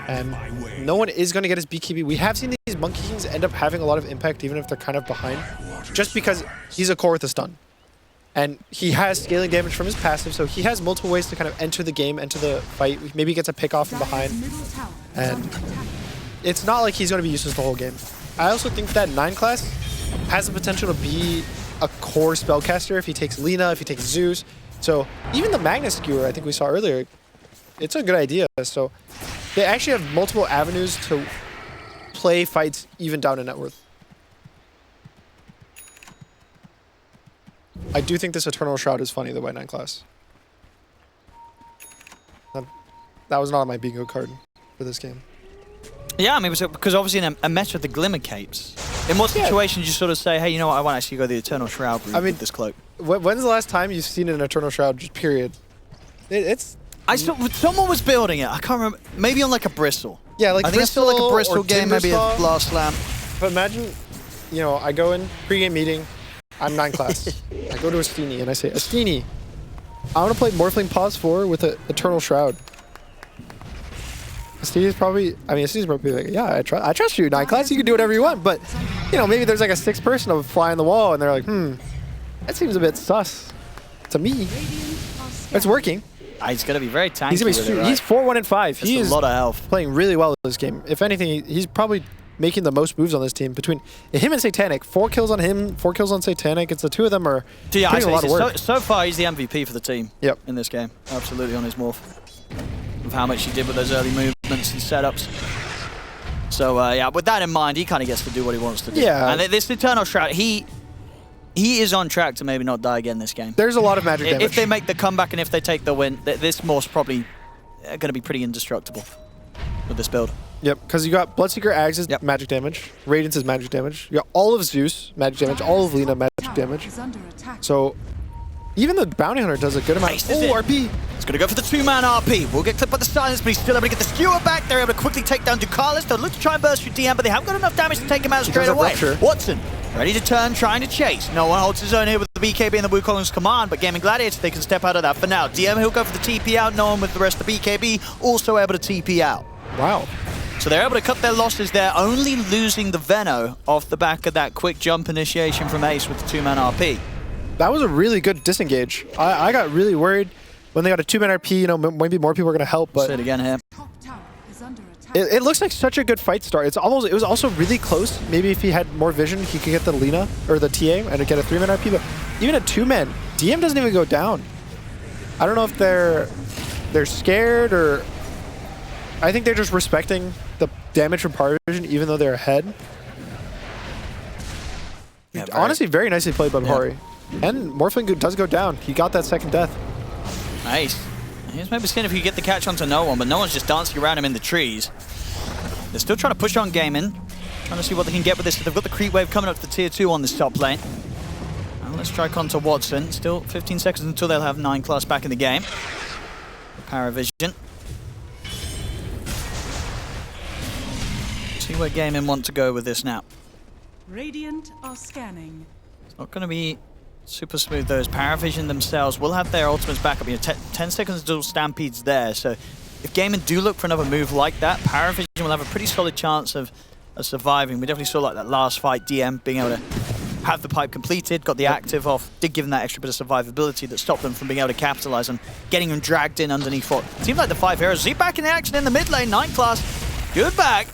And No One is going to get his BKB. We have seen these Monkey Kings end up having a lot of impact, even if they're kind of behind, just because he's a core with a stun. And he has scaling damage from his passive, so he has multiple ways to kind of enter the game, enter the fight. Maybe he gets a pick off from behind. And it's not like he's going to be useless the whole game. I also think that 9 class has the potential to be a core spellcaster if he takes Lina, if he takes Zeus. So even the Magnus Skewer, I think we saw earlier, it's a good idea. So they actually have multiple avenues to play fights even down to net worth. I do think this Eternal Shroud is funny, the White 9 class. That was not on my bingo card for this game. Yeah, I mean, because obviously in a meta of the Glimmer Capes, in what situations you sort of say, hey, you know what, I want to actually go the Eternal Shroud route with this cloak? When's the last time you've seen an Eternal Shroud, just period? Someone was building it. I can't remember. Maybe on like a Bristle. Yeah, like I think it's still like a Bristle game, maybe a Blast Slam. But imagine, you know, I go in, pre-game meeting, I'm 9 class. I go to Astini and I say, Astini, I want to play Morphling Pause 4 with an Eternal Shroud. Astini's probably like, yeah, I trust you, 9 class, you can do whatever you want. But, you know, maybe there's like a 6th person of fly on the wall and they're like, that seems a bit sus to me. It's working. He's going to be very tanky. He's 4-1-5. He's a lot of health. Playing really well this game. If anything, he's probably making the most moves on this team between him and Satanic. 4 kills on him, 4 kills on Satanic. It's the two of them are putting a lot of work. So far, he's the MVP for the team in this game. Absolutely on his morph. Of how much he did with those early movements and setups. So, yeah, with that in mind, he kind of gets to do what he wants to do. Yeah. And this Eternal Shroud, he is on track to maybe not die again this game. There's a lot of magic damage. If they make the comeback and if they take the win, this morph's probably going to be pretty indestructible with this build. Yep, because you got Bloodseeker Ags' magic damage, Radiance's magic damage, you got all of Zeus magic damage, all of Lina magic damage. So even the Bounty Hunter does a good amount. RP! It's going to go for the 2-man RP. We'll get clipped by the silence, but he's still able to get the skewer back. They're able to quickly take down Ducalis. They'll look to try and burst through DM, but they haven't got enough damage to take him out straight away. Watson, ready to turn, trying to chase. No one holds his own here with the BKB and the Wukong's command, but Gaimin Gladiators, they can step out of that for now. DM, he'll go for the TP out. No one with the rest of the BKB, also able to TP out. Wow. So they're able to cut their losses there, only losing the Veno off the back of that quick jump initiation from Ace with the 2-man RP. That was a really good disengage. I got really worried when they got a 2-man RP, you know, maybe more people are going to help, but... Say it again here. It looks like such a good fight start. It was also really close. Maybe if he had more vision, he could get the Lina, or the TA, and get a 3-man RP, but even a 2-man, DM doesn't even go down. I don't know if they're scared, or... I think they're just respecting the damage from PARIVISION, even though they're ahead. Yeah, honestly, very nicely played by Pari. And Morphling does go down. He got that 2nd death. Nice. Here's maybe seeing if you get the catch onto no one, but no one's just dancing around him in the trees. They're still trying to push on Gaimin, trying to see what they can get with this. They've got the creep wave coming up to the tier 2 on this top lane. And let's strike onto Watson. Still 15 seconds until they'll have 9 class back in the game. PARIVISION. See where Gaimin want to go with this now. Radiant are scanning. It's not going to be Super smooth those. PARIVISION themselves will have their ultimates back up. 10 seconds until Stampede's there, so if Gaimin do look for another move like that, PARIVISION will have a pretty solid chance of surviving. We definitely saw like that last fight, DM being able to have the pipe completed, got the active off, did give them that extra bit of survivability that stopped them from being able to capitalize on getting them dragged in underneath what seems like the 5 heroes. Z back in the action in the mid lane, 9 class, good back.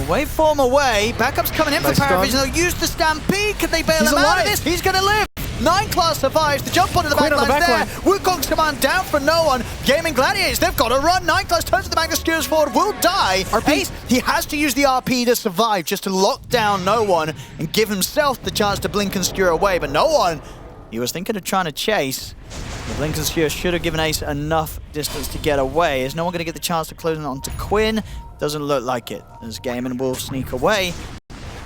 Waveform away, backup's coming in for PARIVISION. They'll use the Stampede. Can they bail him out of this? He's going to live. 9 class survives. The jump onto the backline there. Wukong's command down for no one. Gaimin Gladiators, they've got to run. 9 class turns to the back and skewers forward. Will die. Ace, he has to use the RP to survive, just to lock down no one and give himself the chance to blink and skewer away. But no one, he was thinking of trying to chase. The blink and skewer should have given Ace enough distance to get away. Is no one going to get the chance to close it onto Quinn? Doesn't look like it, as Gaimin will sneak away.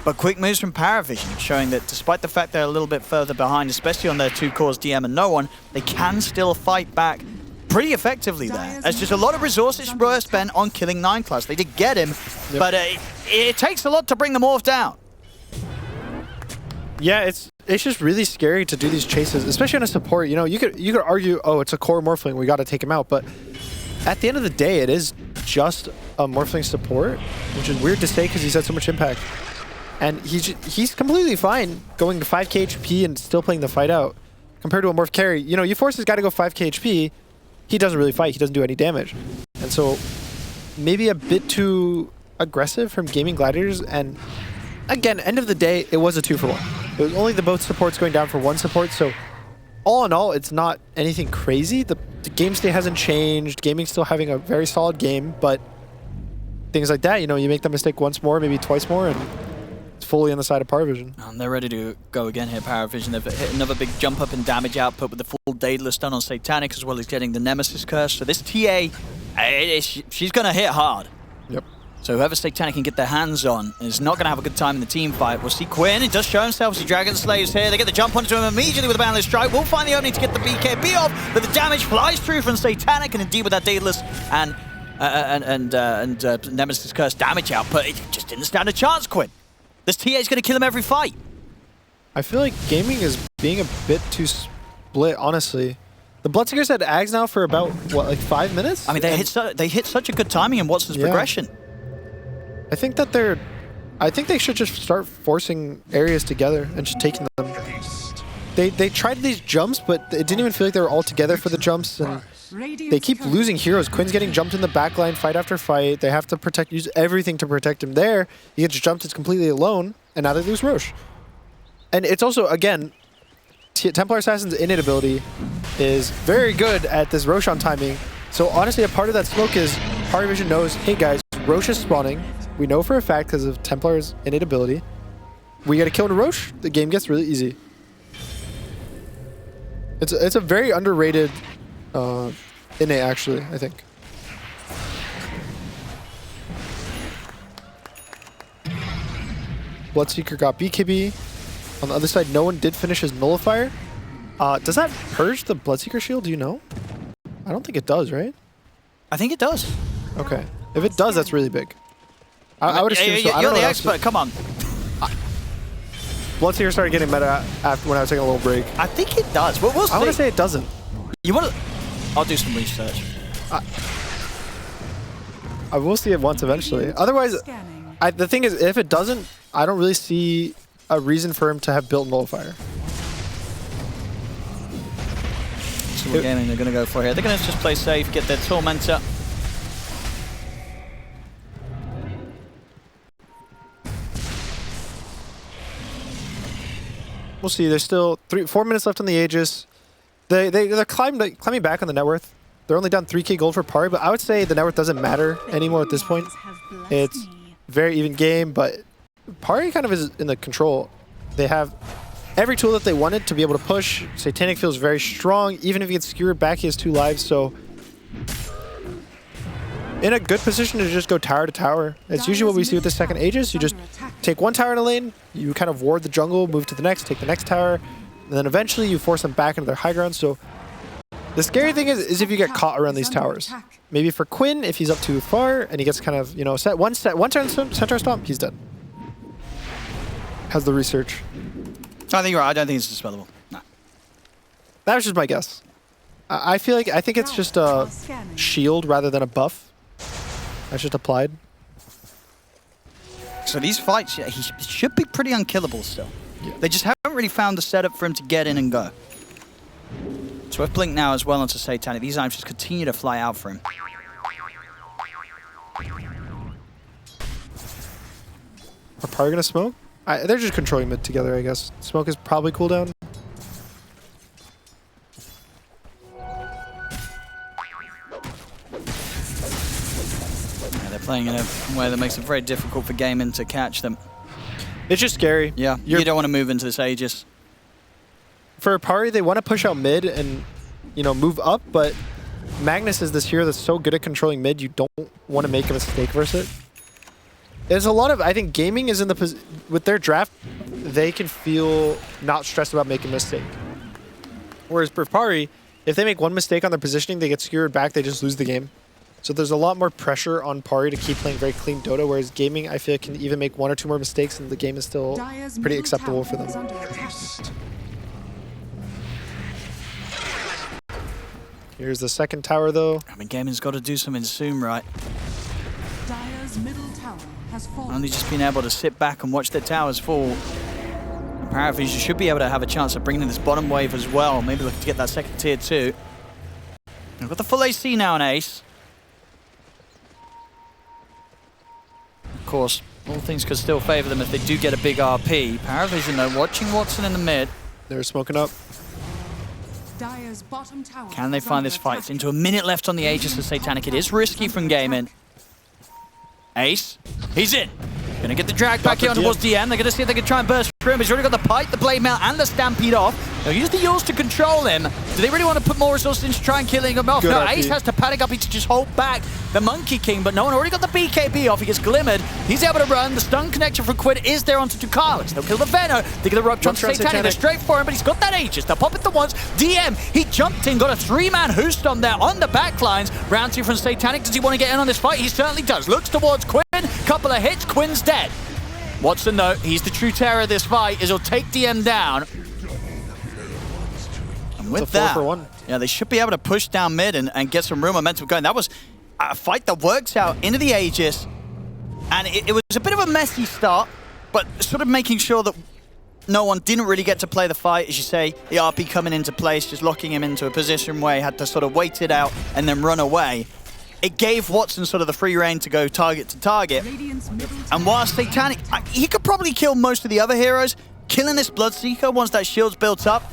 But quick moves from PARIVISION, showing that despite the fact they're a little bit further behind, especially on their 2 cores, DM and no one, they can still fight back pretty effectively there. As just a lot of resources were spent on killing 9 class. They did get him, but it takes a lot to bring the Morph down. Yeah, it's just really scary to do these chases, especially on a support. You know, you could argue, oh, it's a core Morphling, we got to take him out, but at the end of the day, it is just a Morphling support, which is weird to say because he's had so much impact. And he's completely fine going to 5k HP and still playing the fight out. Compared to a Morph carry, you know, you force this guy to go 5k HP, he doesn't really fight, he doesn't do any damage. And so, maybe a bit too aggressive from Gaimin Gladiators, and again, end of the day, it was a 2-for-1. It was only the both supports going down for 1 support, so all in all, it's not anything crazy. The game state hasn't changed, Gaming's still having a very solid game, but things like that, you know, you make that mistake once more, maybe twice more, and it's fully on the side of PARIVISION. And they're ready to go again here, PARIVISION. They've hit another big jump up in damage output with the full Daedalus done on Satanic, as well as getting the Nemesis Curse. So this TA, she's going to hit hard. Yep. So whoever Satanic can get their hands on is not going to have a good time in the team fight. We'll see Quinn, he does show himself as the Dragon Slaves here. They get the jump onto him immediately with a Boundless Strike. We'll find the opening to get the BKB off, but the damage flies through from Satanic, and indeed with that Daedalus and Nemesis Curse damage output, it just didn't stand a chance, Quinn. This TA is going to kill him every fight. I feel like Gaming is being a bit too split, honestly. The Bloodseekers had Ags now for about, what, like 5 minutes? I mean, they hit such a good timing in Watson's progression. I think that I think they should just start forcing areas together and just taking them. They tried these jumps, but it didn't even feel like they were all together for the jumps, and they keep losing heroes. Quinn's getting jumped in the backline fight after fight. They have to use everything to protect him there. He gets jumped, it's completely alone, and now they lose Roche. And it's also, again, Templar Assassin's innate ability is very good at this Roshan timing. So honestly, a part of that smoke is PARIVISION knows, hey guys, Roche is spawning. We know for a fact because of Templar's innate ability. We gotta kill Roche, the game gets really easy. It's a very underrated innate, actually, I think. Bloodseeker got BKB. On the other side, no one did finish his Nullifier. Does that purge the Bloodseeker shield? Do you know? I don't think it does, right? I think it does. Okay. If it does, that's really big. I would assume so. You're the expert, come on. Bloodseeker started getting meta after when I was taking a little break. I think it does. We'll see. I want to say it doesn't. You want to? I'll do some research. I will see it once eventually. Otherwise, the thing is, if it doesn't, I don't really see a reason for him to have built Nullifier. So what gaming they're going to go for here? They're going to just play safe, get their Tormentor. We'll see. There's still 4 minutes left on the Aegis. They're climbing back on the net worth. They're only down 3k gold for Pari, but I would say the net worth doesn't matter anymore at this point. It's very even game, but Pari kind of is in the control. They have every tool that they wanted to be able to push. Satanic feels very strong. Even if he gets skewered back, he has 2 lives, so in a good position to just go tower to tower. It's usually what we see with the second Aegis. You just take 1 tower in a lane, you kind of ward the jungle, move to the next, take the next tower, and then eventually you force them back into their high ground. So the scary thing is if you get caught around these towers. Maybe for Quinn, if he's up too far and he gets kind of, you know, one turn center stomp, he's dead. Has the research. I think you're right. I don't think it's dispellable. No. That was just my guess. I think it's just a shield rather than a buff. That's just applied. So these fights, he should be pretty unkillable still. Yeah. They just haven't really found the setup for him to get in and go. Swift Blink now as well onto Satanic. These items just continue to fly out for him. Are Pari gonna smoke? They're just controlling mid together, I guess. Smoke is probably cooldown. Yeah, they're playing in a way that makes it very difficult for Gaimin to catch them. It's just scary. Yeah, you don't want to move into this Aegis. For Pari, they want to push out mid and, you know, move up, but Magnus is this hero that's so good at controlling mid, you don't want to make a mistake versus it. There's a lot of, I think gaming is in the, with their draft, they can feel not stressed about making a mistake. Whereas for Pari, if they make one mistake on their positioning, they get skewered back, they just lose the game. So there's a lot more pressure on Pari to keep playing very clean Dota, whereas gaming, I feel like, can even make 1 or 2 more mistakes and the game is still pretty acceptable for them. Here's the second tower, though. I mean, Gaimin's got to do something soon, right? Dire's middle tower has fallen. Only just being able to sit back and watch their towers fall. PARIVISION should be able to have a chance of bringing in this bottom wave as well. Maybe look to get that second tier too. We've got the full AC now on Ace. Of course, all things could still favor them if they do get a big RP. PARIVISION though, watching Watson in the mid. They're smoking up. Dire's bottom tower. Can they find this fight? It's into a minute left on the Aegis of Satanic. It is risky from Gaimin. Ace, he's in. Gonna get the drag back here on towards DM. They're gonna see if they can try and burst through him. He's already got the Pike, the Blade Mail, and the Stampede off. They'll use the Yules to control him. Do they really want to put more resources into try and killing him off? Good no, RP. Ace has to panic up. He to just hold back the Monkey King, but no one already got the BKB off. He gets glimmered. He's able to run. The stun connection from Quid is there onto Ducalis. They'll kill the Venom. They get the Rupture on Satanic. They're straight for him, but he's got that Aegis. They'll pop it the once. DM, he jumped in, got a 3-man Hoost on there on the backlines. Round 2 from Satanic. Does he want to get in on this fight? He certainly does. Looks towards Quinn. Couple of hits. Quinn's dead. Watson, though, he's the true terror of this fight, is he'll take DM down. And with that, 4-for-1. Yeah, they should be able to push down mid and get some real momentum going. That was a fight that works out into the Aegis. And it was a bit of a messy start, but sort of making sure that no one didn't really get to play the fight. As you say, the RP coming into place, just locking him into a position where he had to sort of wait it out and then run away. It gave Watson sort of the free reign to go target to target. And whilst Satanic, he could probably kill most of the other heroes. Killing this Bloodseeker once that shield's built up,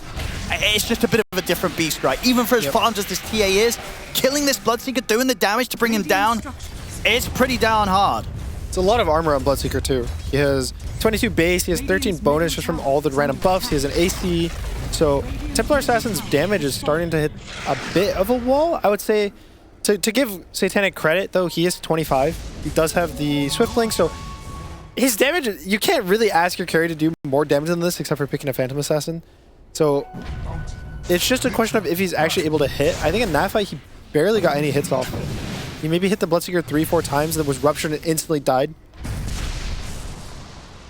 it's just a bit of a different beast, right? Even for as farmed as this TA is, killing this Bloodseeker, doing the damage to bring him down, it's pretty down hard. It's a lot of armor on Bloodseeker too. He has 22 base, he has 13 bonus just from all the random buffs, he has an AC. So Templar Assassin's damage is starting to hit a bit of a wall, I would say. To give Satanic credit, though, he is 25. He does have the Swift Blink, so his damage, you can't really ask your carry to do more damage than this except for picking a Phantom Assassin. So it's just a question of if he's actually able to hit. I think in that fight, he barely got any hits off. He maybe hit the Bloodseeker 3-4 times, then was ruptured and instantly died.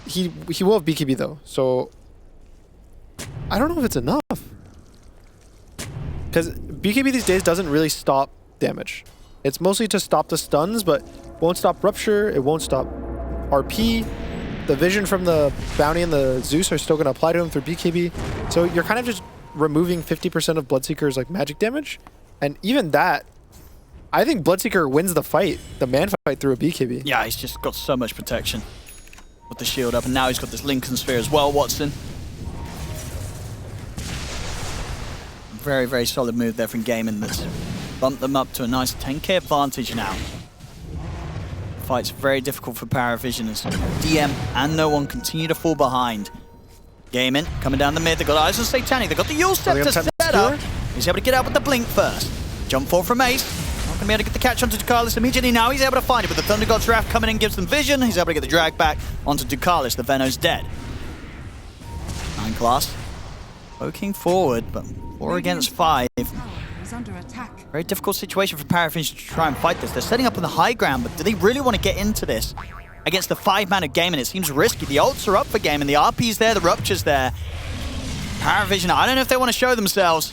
He will have BKB, though, so I don't know if it's enough. Because BKB these days doesn't really stop damage. It's mostly to stop the stuns, but won't stop Rupture, it won't stop RP. The vision from the Bounty and the Zeus are still going to apply to him through BKB. So you're kind of just removing 50% of Bloodseeker's like magic damage. And even that, I think Bloodseeker wins the fight, the man fight, through a BKB. Yeah, he's just got so much protection with the shield up, and now he's got this Lincoln Sphere as well, Watson. Very, very solid move there from Gaimin that's bumped them up to a nice 10k advantage now. Fight's very difficult for PARIVISION as DM and no one continue to fall behind. Gaimin coming down the mid, they've got eyes on Satanic, they've got the Yule Scepter set up. He's able to get out with the blink first. Jump forward from Ace. Not going to be able to get the catch onto Ducalis immediately now. He's able to find it, but the Thunder God's Wrath coming in gives them vision. He's able to get the drag back onto Ducalis. The Veno's dead. 9 class. Poking forward, but 4 against 5. Under attack. Very difficult situation for PARIVISION to try and fight this. They're setting up on the high ground, but do they really want to get into this against the 5-man of Gaimin? It seems risky. The ults are up for Gaimin. The RP's there, the Rupture's there. PARIVISION, I don't know if they want to show themselves.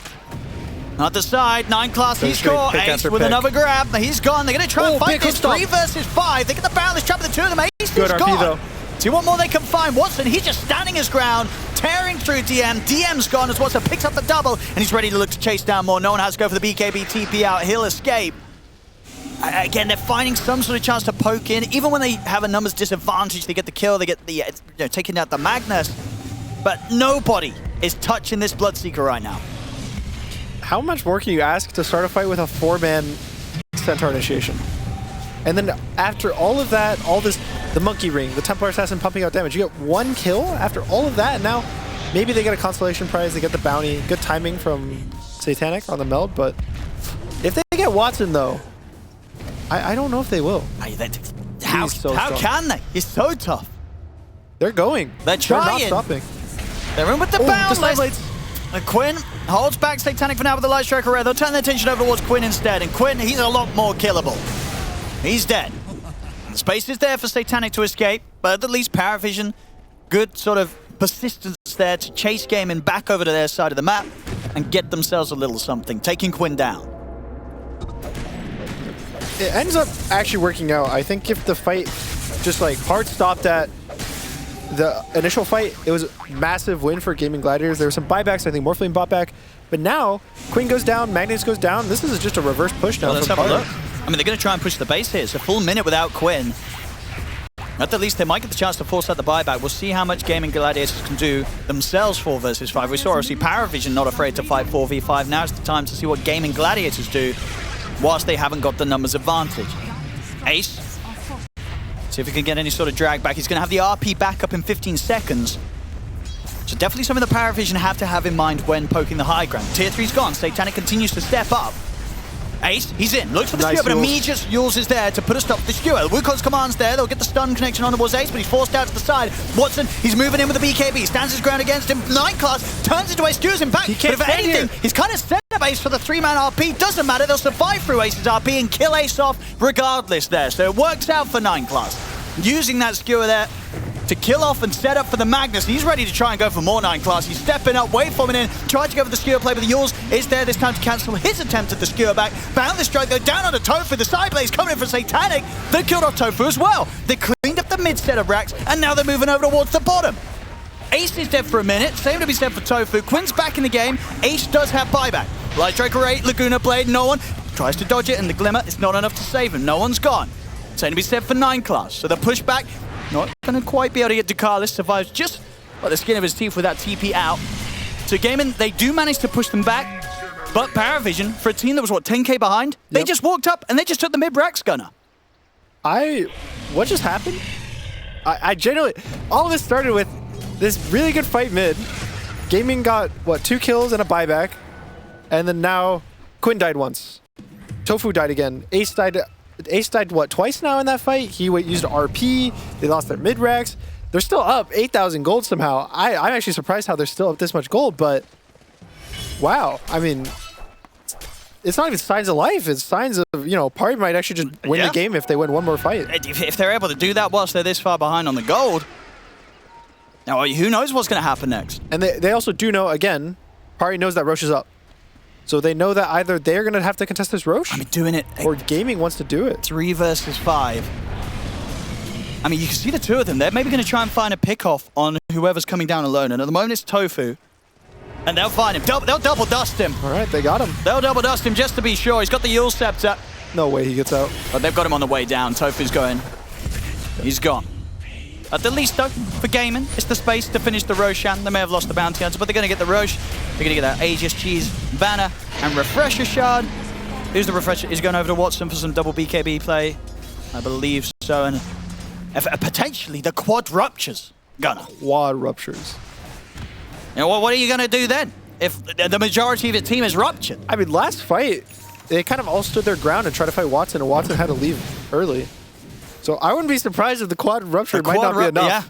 On the side, 9 class, he's straight caught. pick Ace after with pick. another grab. He's gone. They're going to try and Oh, fight big this hook 3 versus 5. They get the boundless trap of the two of them. Ace Good is RP gone. though. See what more they can find. Watson, he's just standing his ground, tearing through DM. DM's gone as Watson picks up the double, and he's ready to look to chase down more. No one has to go for the BKB TP out. He'll escape. Again, they're finding some sort of chance to poke in. Even when they have a numbers disadvantage, they get the kill, they get the taking out the Magnus. But nobody is touching this Bloodseeker right now. How much more can you ask to start a fight with a 4-man Centaur initiation? And then after all of that, all this, the Monkey Ring, the Templar Assassin pumping out damage, you get 1 kill after all of that, and now maybe they get a consolation prize, they get the bounty. Good timing from Satanic on the meld, but if they get Watson though, I don't know if they will. How strong. can they? He's so tough. They're going. They're trying. They're not stopping. They're in with the The boundless. Snipe Blades. And Quinn holds back Satanic for now with the Light Striker Red. They'll turn their attention over towards Quinn instead. And Quinn, he's a lot more killable. He's dead. The space is there for Satanic to escape, but at least PARIVISION, good sort of persistence there to chase Gaimin back over to their side of the map and get themselves a little something, taking Quinn down. It ends up actually working out. I think if the fight just like hard stopped at the initial fight, it was a massive win for Gaimin Gladiators. There were some buybacks. I think Morphling bought back. But now, Quinn goes down, Magnus goes down. This is just a reverse push now. Well, let's from have a look. Parv. I mean, they're going to try and push the base here. It's a full minute without Quinn. At the least, they might get the chance to force out the buyback. We'll see how much Gaimin Gladiators can do themselves 4 versus 5. We saw obviously PARIVISION not afraid to fight 4v5. Now it's the time to see what Gaimin Gladiators do whilst they haven't got the numbers advantage. Ace. See if he can get any sort of drag back. He's going to have the RP back up in 15 seconds. So definitely something that PARIVISION have to have in mind when poking the high ground. Tier 3's gone. Satanic continues to step up. Ace, he's in. Looks for the Nice skewer, but Yules. immediate Yules is there to put a stop to the skewer. Wukong's command's there. They'll get the stun connection on towards Ace, but he's forced out to the side. Watson, he's moving in with the BKB. Stands his ground against him. 9 class turns into Ace, skewers him back. He can't but if stand anything, here. he's kind of set up Ace for the 3-man RP. Doesn't matter. They'll survive through Ace's RP and kill Ace off regardless there. So it works out for 9 class. Using that skewer there to kill off and set up for the Magnus. He's ready to try and go for more 9 class. He's stepping up, waveforming in, tried to go for the skewer play, but the Yules is there this time to cancel his attempt at the skewer back. Bound the strike, though, down on the Tofu. The side blaze coming in for Satanic. They killed off Tofu as well. They cleaned up the mid set of racks, and now they're moving over towards the bottom. Ace is dead for a minute, same to be said for Tofu. Quinn's back in the game. Ace does have buyback. Light Striker 8, Laguna Blade, no one tries to dodge it, and the Glimmer is not enough to save him. No one's gone. Same to be said for 9 class. So the pushback, not going to quite be able to get Ducalis. Survives just by the skin of his teeth with that TP out. So Gaimin, they do manage to push them back, but PARIVISION, for a team that was, what, 10k behind? They just walked up and they just took the mid-racks, Gunner. What just happened? I genuinely, all of this started with this really good fight mid. Gaimin got, what, 2 kills and a buyback. And then now, Quinn died once. Tofu died again. Ace died, what, twice now in that fight? He used RP. They lost their mid-racks. They're still up 8,000 gold somehow. I'm actually surprised how they're still up this much gold, but wow. I mean, it's not even signs of life. It's signs of, you know, Party might actually just win the game if they win one more fight. If they're able to do that whilst they're this far behind on the gold, now who knows what's going to happen next? And they also do know, again, Party knows that Roche is up. So they know that either they're going to have to contest this Roche, I mean, doing it or Gaming wants to do it. 3 versus 5. I mean, you can see the two of them. They're maybe going to try and find a pick-off on whoever's coming down alone. And at the moment, it's Tofu. And they'll find him. They'll double dust him. All right, they got him. They'll double dust him just to be sure. He's got the Yule Scepter. No way he gets out. But they've got him on the way down. Tofu's going. He's gone. At the least, though, for Gaimin, it's the space to finish the Roshan. They may have lost the bounty hunter, but they're going to get the Roche. They're going to get that Aegis Cheese banner and Refresher Shard. Who's the Refresher? Is going over to Watson for some double BKB play? I believe so. And potentially the quad ruptures. Gunner. Quad ruptures. You know, what are you going to do then if the majority of your team is ruptured? I mean, last fight, they kind of all stood their ground and tried to fight Watson, and Watson had to leave early. So I wouldn't be surprised if the quad rupture might not be enough. Yeah,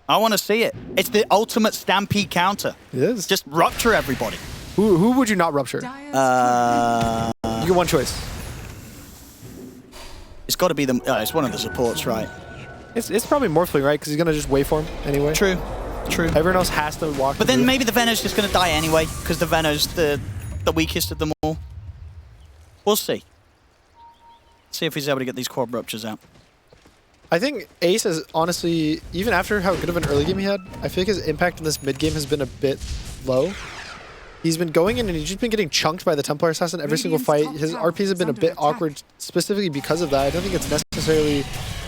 I want to see it. It's the ultimate stampede counter. It is. Just rupture everybody. Who would you not rupture? Dyer's You get one choice. It's got to be the. It's one of the supports, right? It's probably Morphling, right? Because he's going to just waveform anyway. True. Everyone else has to walk. But then maybe the Venom's just going to die anyway, because the Venom's the the weakest of them all. We'll see. See if he's able to get these quad ruptures out. I think Ace is honestly, even after how good of an early game he had, I feel like his impact in this mid game has been a bit low. He's been going in and he's just been getting chunked by the Templar Assassin every single fight. His RPs have been a bit awkward specifically because of that. I don't think it's necessarily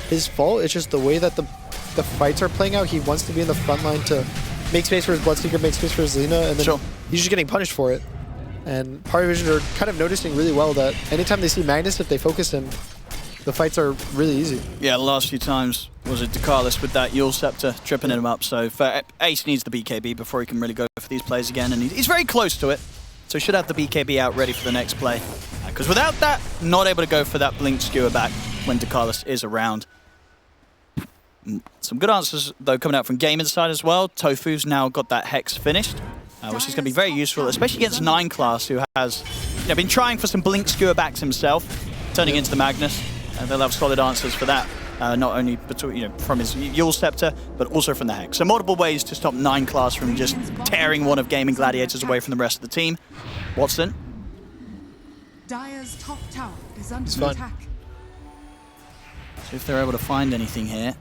his fault. It's just the way that the fights are playing out. He wants to be in the front line to make space for his Bloodseeker, make space for his Lina, and then he's just getting punished for it. And PARIVISION are kind of noticing really well that anytime they see Magnus, if they focus him, the fights are really easy. Yeah, the last few times was it Decisive with that Yule Scepter tripping him up. So Ace needs the BKB before he can really go for these plays again, and he's very close to it. So he should have the BKB out ready for the next play. Because without that, not able to go for that blink skewer back when Decisive is around. Some good answers though coming out from Gaimin's side as well. Tofu's now got that Hex finished, which is going to be very useful, especially against 9 class, who has been trying for some blink skewer backs himself, turning into the Magnus. They'll have solid answers for that, not only from his Yule Scepter, but also from the Hex. So multiple ways to stop 9 class from just tearing one of Gaimin Gladiators away from the rest of the team. Watson. Dire's top tower is under attack. See if they're able to find anything here.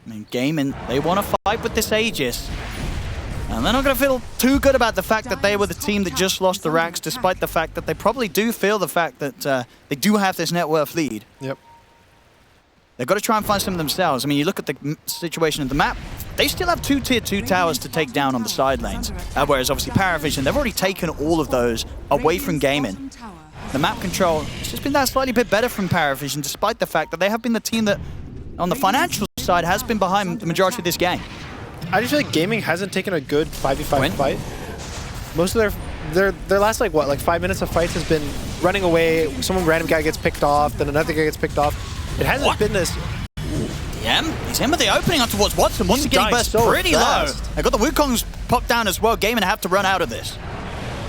I mean, Gaimin, they want to fight with this Aegis. And they're not going to feel too good about the fact that they were the team that just lost the racks, despite the fact that they probably do feel the fact that they do have this net worth lead. Yep. They've got to try and find some of themselves. I mean, you look at the situation of the map, they still have 2 tier 2 towers to take down on the side lanes. Whereas obviously PARIVISION, they've already taken all of those away from Gaimin. The map control, it's just been that slightly bit better from PARIVISION, despite the fact that they have been the team that, on the financial side, has been behind the majority of this game. I just feel like Gaming hasn't taken a good 5v5 fight. Most of their last like 5 minutes of fights has been running away, some random guy gets picked off, then another guy gets picked off. It hasn't been this. He's in with the opening up towards Watson. Once again, he burst pretty low. They got the Wukongs popped down as well. Gaimin have to run out of this.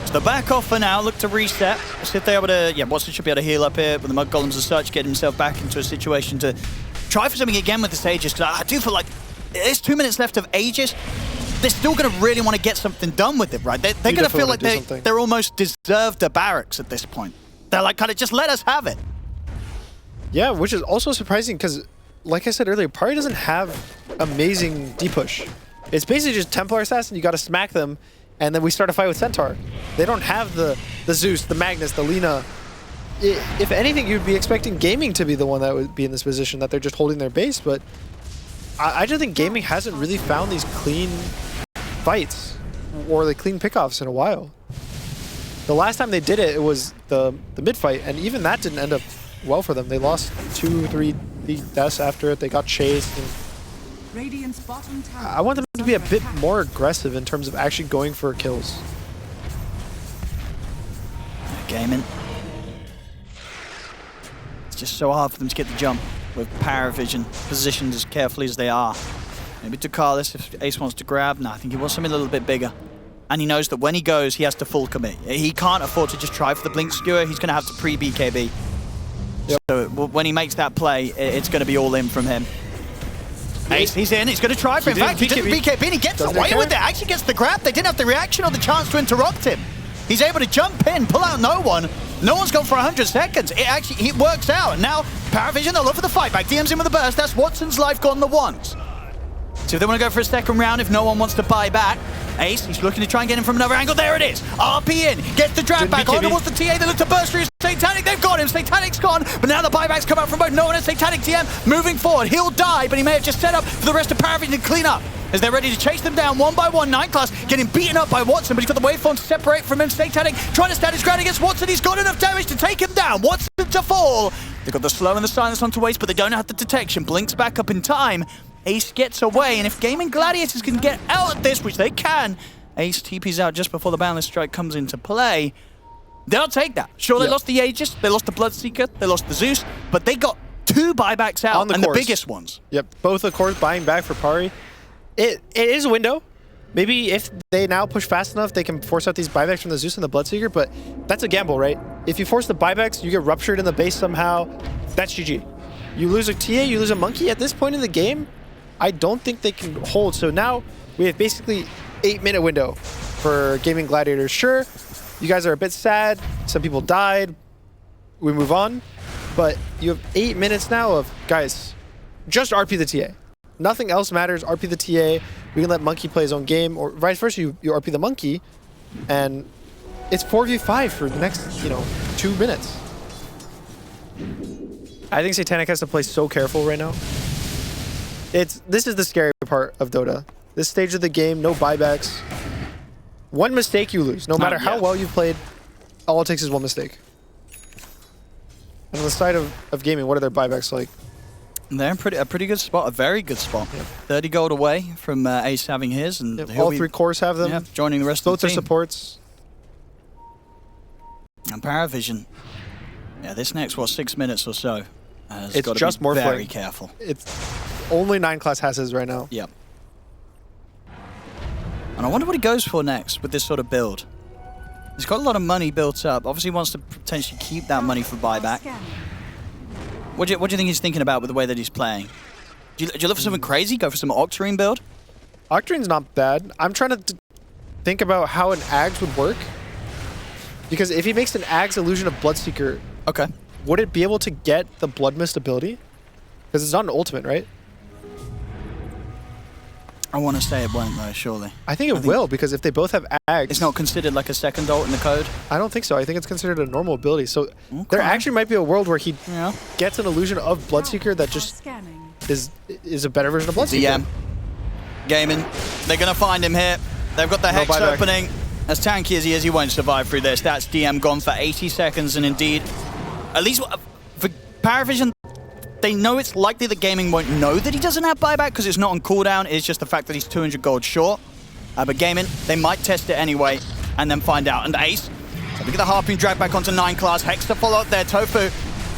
So the back off for now, look to reset. See if they're able to, Watson should be able to heal up here with the Mud Golems as such, get himself back into a situation to try for something again with this Aegis, because I do feel like there's 2 minutes left of Aegis. They're still going to really want to get something done with it, right? They're going to feel like they're almost deserved the barracks at this point. They're like, kind of just let us have it. Yeah, which is also surprising because, like I said earlier, Pari doesn't have amazing D-push. It's basically just Templar Assassin, you got to smack them, and then we start a fight with Centaur. They don't have the Zeus, the Magnus, the Lina. If anything, you'd be expecting Gaming to be the one that would be in this position, that they're just holding their base, but I just think Gaming hasn't really found these clean fights or the clean pickoffs in a while. The last time they did it, it was the mid-fight, and even that didn't end up well for them. They lost 2-3 deaths after it. They got chased. Radiant's bottom tower. I want them to be a bit more aggressive in terms of actually going for kills. Gaimin. It's just so hard for them to get the jump with PARIVISION positioned as carefully as they are. Maybe to Carlos if Ace wants to grab. No, I think he wants something a little bit bigger. And he knows that when he goes, he has to full commit. He can't afford to just try for the blink skewer. He's going to have to pre-BKB. Yep. So when he makes that play, it's going to be all in from him. Ace, he's in. He's going to try for it. In fact, he did the BKB and he gets away with it. Actually gets the grab. They didn't have the reaction or the chance to interrupt him. He's able to jump in, pull out no one. No one's gone for 100 seconds. It works out. And now PARIVISION, they'll look for the fight back. DM's in with a burst. That's Watson's life gone the once. So if they want to go for a second round, if no one wants to buy back, Ace, he's looking to try and get him from another angle. There it is. RP in, gets the drag back. On towards the TA. They look to burst through Satanic. They've got him. Satanic's gone. But now the buybacks come out from both. No one has Satanic TM moving forward. He'll die, but he may have just set up for the rest of PARIVISION to clean up. As they're ready to chase them down one by one. 9 class getting beaten up by Watson, but he's got the waveform to separate from him. Satanic trying to stand his ground against Watson. He's got enough damage to take him down. Watson to fall. They've got the slow and the silence onto Ace, but they don't have the detection. Blinks back up in time. Ace gets away, and if Gaimin Gladiators can get out of this, which they can, Ace TP's out just before the Boundless Strike comes into play. They'll take that. Sure, they lost the Aegis, they lost the Bloodseeker, they lost the Zeus, but they got 2 buybacks out, and the biggest ones. Yep, both the cores buying back for Pari. It is a window. Maybe if they now push fast enough, they can force out these buybacks from the Zeus and the Bloodseeker, but that's a gamble, right? If you force the buybacks, you get ruptured in the base somehow, that's GG. You lose a TA, you lose a Monkey at this point in the game, I don't think they can hold. So now we have basically 8-minute window for Gaimin Gladiators. Sure, You guys are a bit sad. Some people died. We move on. But you have 8 minutes now of, guys, just RP the TA. Nothing else matters. RP the TA. We can let Monkey play his own game, or vice versa. You RP the Monkey, and it's 4v5 for the next, 2 minutes. I think Satanic has to play so careful right now. This is the scary part of Dota. This stage of the game, no buybacks. One mistake, you lose. No matter how well you've played, all it takes is one mistake. And on the side of gaming, what are their buybacks like? They're in a pretty good spot, a very good spot. Yep. 30 gold away from Ace having his, and all 3 cores have them. Yeah, joining the rest Both of the team. Both are supports. And PARIVISION. Yeah, this next 6 minutes or so. It's just more very careful. It's only 9 class has his right now. Yep. And I wonder what he goes for next with this sort of build. He's got a lot of money built up. Obviously, he wants to potentially keep that money for buyback. What do you think he's thinking about with the way that he's playing? Do you look for something crazy? Go for some Octarine build? Octarine's not bad. I'm trying to think about how an Ags would work. Because if he makes an Ags illusion of Bloodseeker, okay, would it be able to get the Blood Mist ability? Because it's not an ultimate, right? I want to say it won't though, surely. I think it will, because if they both have Ags... It's not considered like a second ult in the code? I don't think so. I think it's considered a normal ability. So there actually might be a world where he gets an illusion of Bloodseeker that just is a better version of Bloodseeker. DM. Gaimin. They're going to find him here. They've got the Hex opening. As tanky as he is, he won't survive through this. That's DM gone for 80 seconds, and indeed, at least for PARIVISION, they know it's likely that Gaimin won't know that he doesn't have buyback because it's not on cooldown. It's just the fact that he's 200 gold short. But Gaimin, they might test it anyway and then find out. And Ace, so look at the Harpoon drag back onto 9 class. Hex to follow up there. Tofu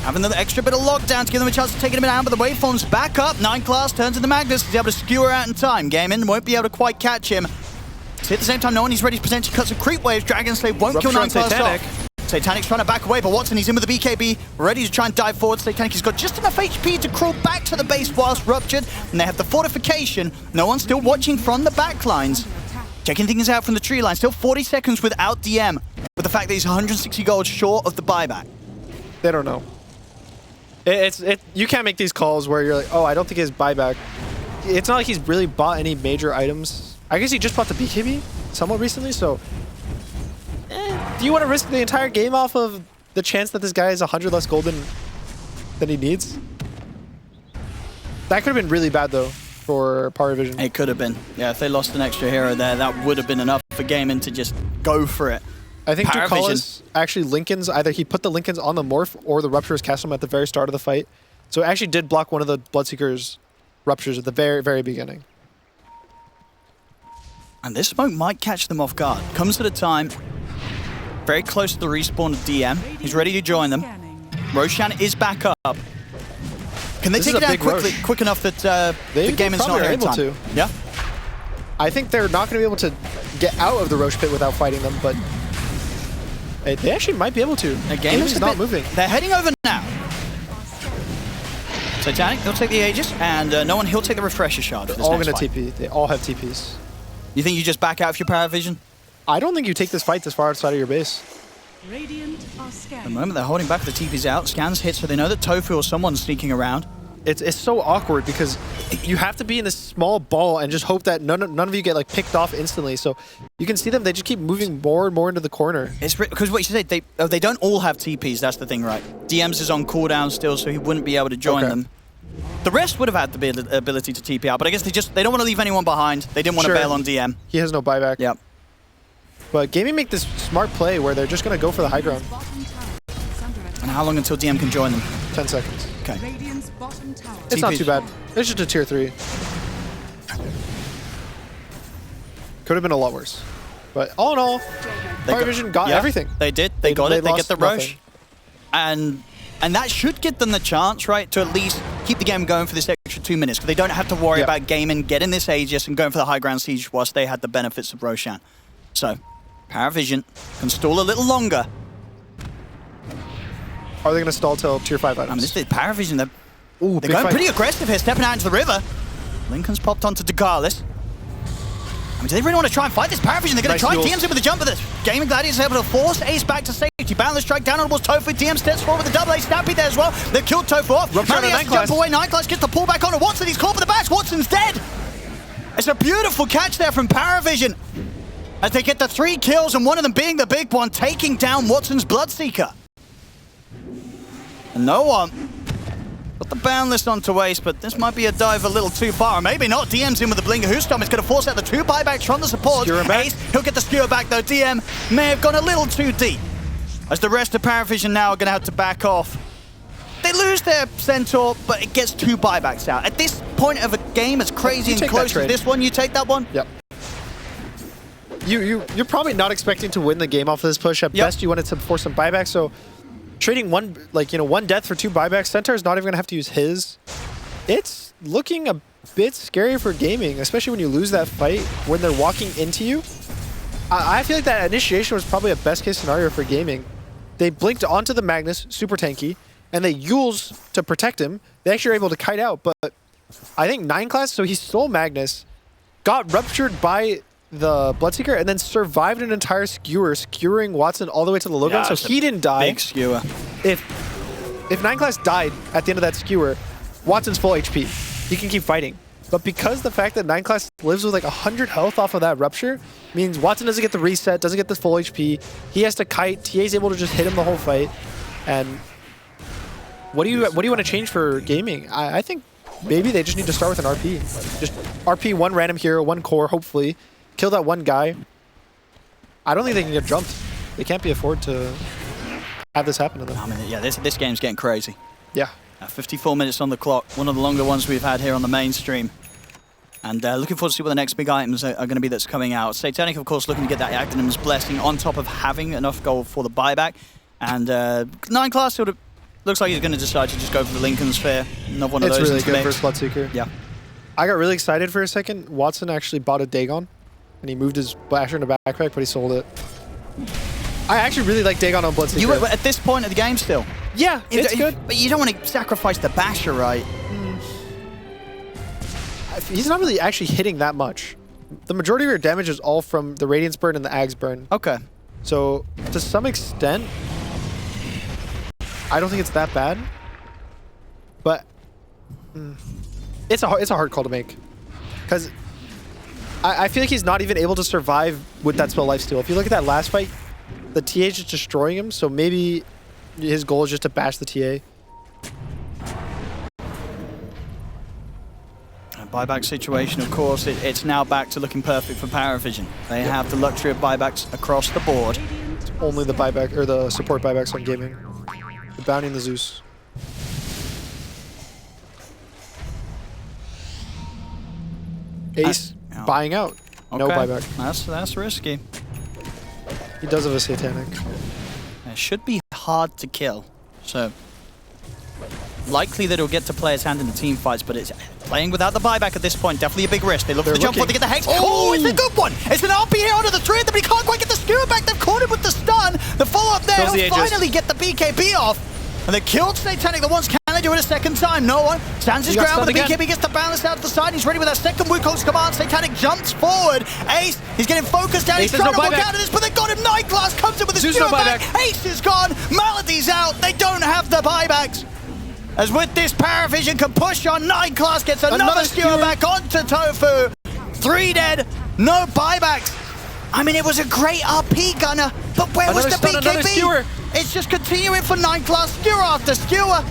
having the extra bit of lockdown to give them a chance to take him down, but the waveform's back up. 9 class turns into Magnus. He's able to skewer out in time. Gaimin won't be able to quite catch him. So at the same time, no one he's ready to potentially cut some creep waves. Dragon Slave won't kill 9 class off. Satanic's trying to back away, but Watson, he's in with the BKB, ready to try and dive forward. Satanic has got just enough HP to crawl back to the base whilst ruptured, and they have the fortification. No one's still watching from the backlines. Checking things out from the tree line, still 40 seconds without DM, with the fact that he's 160 gold short of the buyback. They don't know. You can't make these calls where you're like, oh, I don't think he has buyback. It's not like he's really bought any major items. I guess he just bought the BKB somewhat recently, so... Do you want to risk the entire game off of the chance that this guy is 100 less gold than he needs? That could have been really bad, though, for PARIVISION. It could have been. Yeah, if they lost an extra hero there, that would have been enough for Gaimin to just go for it. I think Ducalis actually Lincoln's, either he put the Lincolns on the Morph or the Ruptures cast him at the very start of the fight. So it actually did block one of the Bloodseeker's Ruptures at the very, very beginning. And this smoke might catch them off guard. Comes at a time very close to the respawn of DM. He's ready to join them. Roshan is back up. Can they take it down quick enough that the Gaimin's not here in time? To. Yeah? I think they're not going to be able to get out of the Roche pit without fighting them, but they actually might be able to. Gaimin's not moving. They're heading over now. Satanic, he'll take the Aegis, and no one, he'll take the Refresher Shard. They're all going to TP. They all have TPs. You think you just back out for your PARIVISION? I don't think you take this fight this far outside of your base. At the moment, they're holding back the TPs out. Scans hit, so they know that Tofu or someone's sneaking around. It's so awkward because you have to be in this small ball and just hope that none of you get like picked off instantly. So you can see them; they just keep moving more and more into the corner. It's because what you said, they don't all have TPs. That's the thing, right? DM's is on cooldown still, so he wouldn't be able to join them. The rest would have had the ability to TP out, but I guess they don't want to leave anyone behind. They didn't want to bail on DM. He has no buyback. Yep. But Gaimin make this smart play where they're just going to go for the high ground. And how long until DM can join them? 10 seconds. Okay. It's not too bad. It's just a tier 3. Could have been a lot worse. But all in all, PARIVISION got everything. They did. They got it. They get the Roche. And that should get them the chance, right, to at least keep the game going for this extra 2 minutes. Because they don't have to worry about Gaimin getting this Aegis and going for the high ground siege whilst they had the benefits of Roshan. So, PARIVISION can stall a little longer. Are they going to stall till tier 5 items? I mean, this is PARIVISION. They're going pretty aggressive here, stepping out into the river. Lincoln's popped onto Ducalis. I mean, do they really want to try and fight this PARIVISION? They're going to try and TM's in with the jump, but the Gaimin Gladiators able to force Ace back to safety. Balance strike down on Tofu. DM steps forward with the double A. Snappy there as well. They've killed Tofu off. Mally has to jump away. Nightclass gets the pull back on Watson. He's caught for the bash. Watson's dead. It's a beautiful catch there from PARIVISION as they get the 3 kills, and one of them being the big one, taking down Watson's Bloodseeker. And no one got the ban list onto Ace, but this might be a dive a little too far. Or maybe not. DM's in with the Blinger. Whostorm is going to force out the 2 buybacks from the support. Ace, he'll get the skewer back though. DM may have gone a little too deep, as the rest of PARIVISION now are going to have to back off. They lose their Centaur, but it gets 2 buybacks out. At this point of a game as crazy and close as this one, you take that one? Yep. You're probably not expecting to win the game off of this push. At best, you wanted to force some buybacks. So trading one death for 2 buybacks, Centaur is not even going to have to use his. It's looking a bit scary for gaming, especially when you lose that fight when they're walking into you. I feel like that initiation was probably a best case scenario for gaming. They blinked onto the Magnus, super tanky, and they Yules to protect him. They actually were able to kite out, but I think 9 class, so he stole Magnus, got ruptured by the Bloodseeker, and then survived an entire skewer, skewering Watson all the way to the low ground, so he didn't die. Big skewer. If 9 class died at the end of that skewer, Watson's full HP. He can keep fighting. But because the fact that 9 class lives with like 100 health off of that rupture, means Watson doesn't get the reset, doesn't get the full HP. He has to kite. TA's able to just hit him the whole fight. And what do you want to change for gaming? I think maybe they just need to start with an RP. Just RP 1 random hero, 1 core, hopefully. Kill that 1 guy. I don't think they can get jumped. They can't be afford to have this happen to them. I mean, yeah, this game's getting crazy. Yeah. 54 minutes on the clock, one of the longer ones we've had here on the mainstream. And looking forward to see what the next big items are going to be that's coming out. Satanic, of course, looking to get that Aghanim's Blessing on top of having enough gold for the buyback. And 9 class sort of looks like he's going to decide to just go for the Lincoln Sphere. Another one of those. It's really good for Bloodseeker. Yeah. I got really excited for a second. Watson actually bought a Dagon, and he moved his Basher in a backpack, but he sold it. I actually really like Dagon on Bloodseeker. You were at this point of the game still? Yeah, it's good. But you don't want to sacrifice the Basher, right? He's not really actually hitting that much. The majority of your damage is all from the Radiance Burn and the Ags Burn. Okay. So, to some extent, I don't think it's that bad. But it's a hard call to make. Because I feel like he's not even able to survive with that spell lifesteal. If you look at that last fight, the TA is just destroying him, so maybe his goal is just to bash the TA. Buyback situation, of course, it's now back to looking perfect for PARIVISION. They have the luxury of buybacks across the board. It's only the buyback, or the support buybacks on gaming. The Bounty and the Zeus. Ace buying out. Okay. No buyback. That's risky. He does have a Satanic. It should be hard to kill. So likely that he'll get to play his hand in the team fights, but it's playing without the buyback at this point. Definitely a big risk. They look for the jump, to get the Hex. Oh, it's a good one. It's an RP here onto the 3 of them, but he can't quite get the skewer back. They've caught him with the stun. The follow-up there, he'll finally get the BKB off. And they killed Satanic the once. Can they do it a second time? No one. Stands his ground, but the BKB gets the balance out to the side. He's ready with that second Wukong's command. Satanic jumps forward. Ace, he's getting focused down. He's trying to walk out of this, but they got him. 9 class comes in with a skewer back. Ace is gone. Melody's out. They don't have the buybacks. As with this, PARIVISION can push on. 9 class gets another skewer back onto Tofu. 3 dead. No buybacks. I mean, it was a great RP, Gunner, but where was the BKB? It's just continuing for 9 class, skewer after skewer.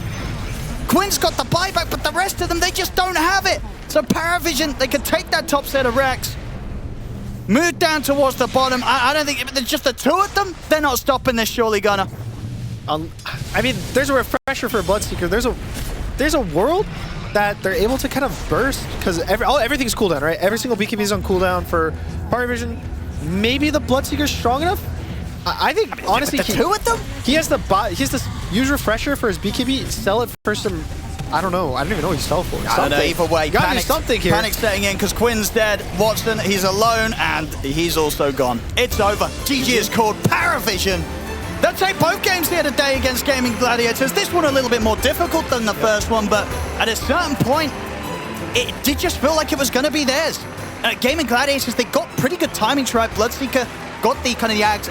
Quinn's got the buyback, but the rest of them, they just don't have it. So PARIVISION, they can take that top set of Rex, move down towards the bottom. I don't think, if there's just the 2 of them, they're not stopping this, surely, Gunner. I mean, there's a refresher for Bloodseeker. There's a world that they're able to kind of burst, because everything's cooldown, right? Every single BKB is on cooldown for PARIVISION. Maybe the Bloodseeker's strong enough? I think, honestly, the 2 of them? He has this use refresher for his BKB, sell it for some, I don't know. I don't even know what you sell for. I don't know, either way. Gotta do something here. Panic setting in because Quinn's dead. Watson, he's alone, and he's also gone. It's over. GG is called. PARIVISION. They'll take both games here today against Gaimin Gladiators. This one a little bit more difficult than the first one, but at a certain point, it did just feel like it was going to be theirs. Gaimin Gladiators, they got pretty good timing right. Bloodseeker got the kind of the Ags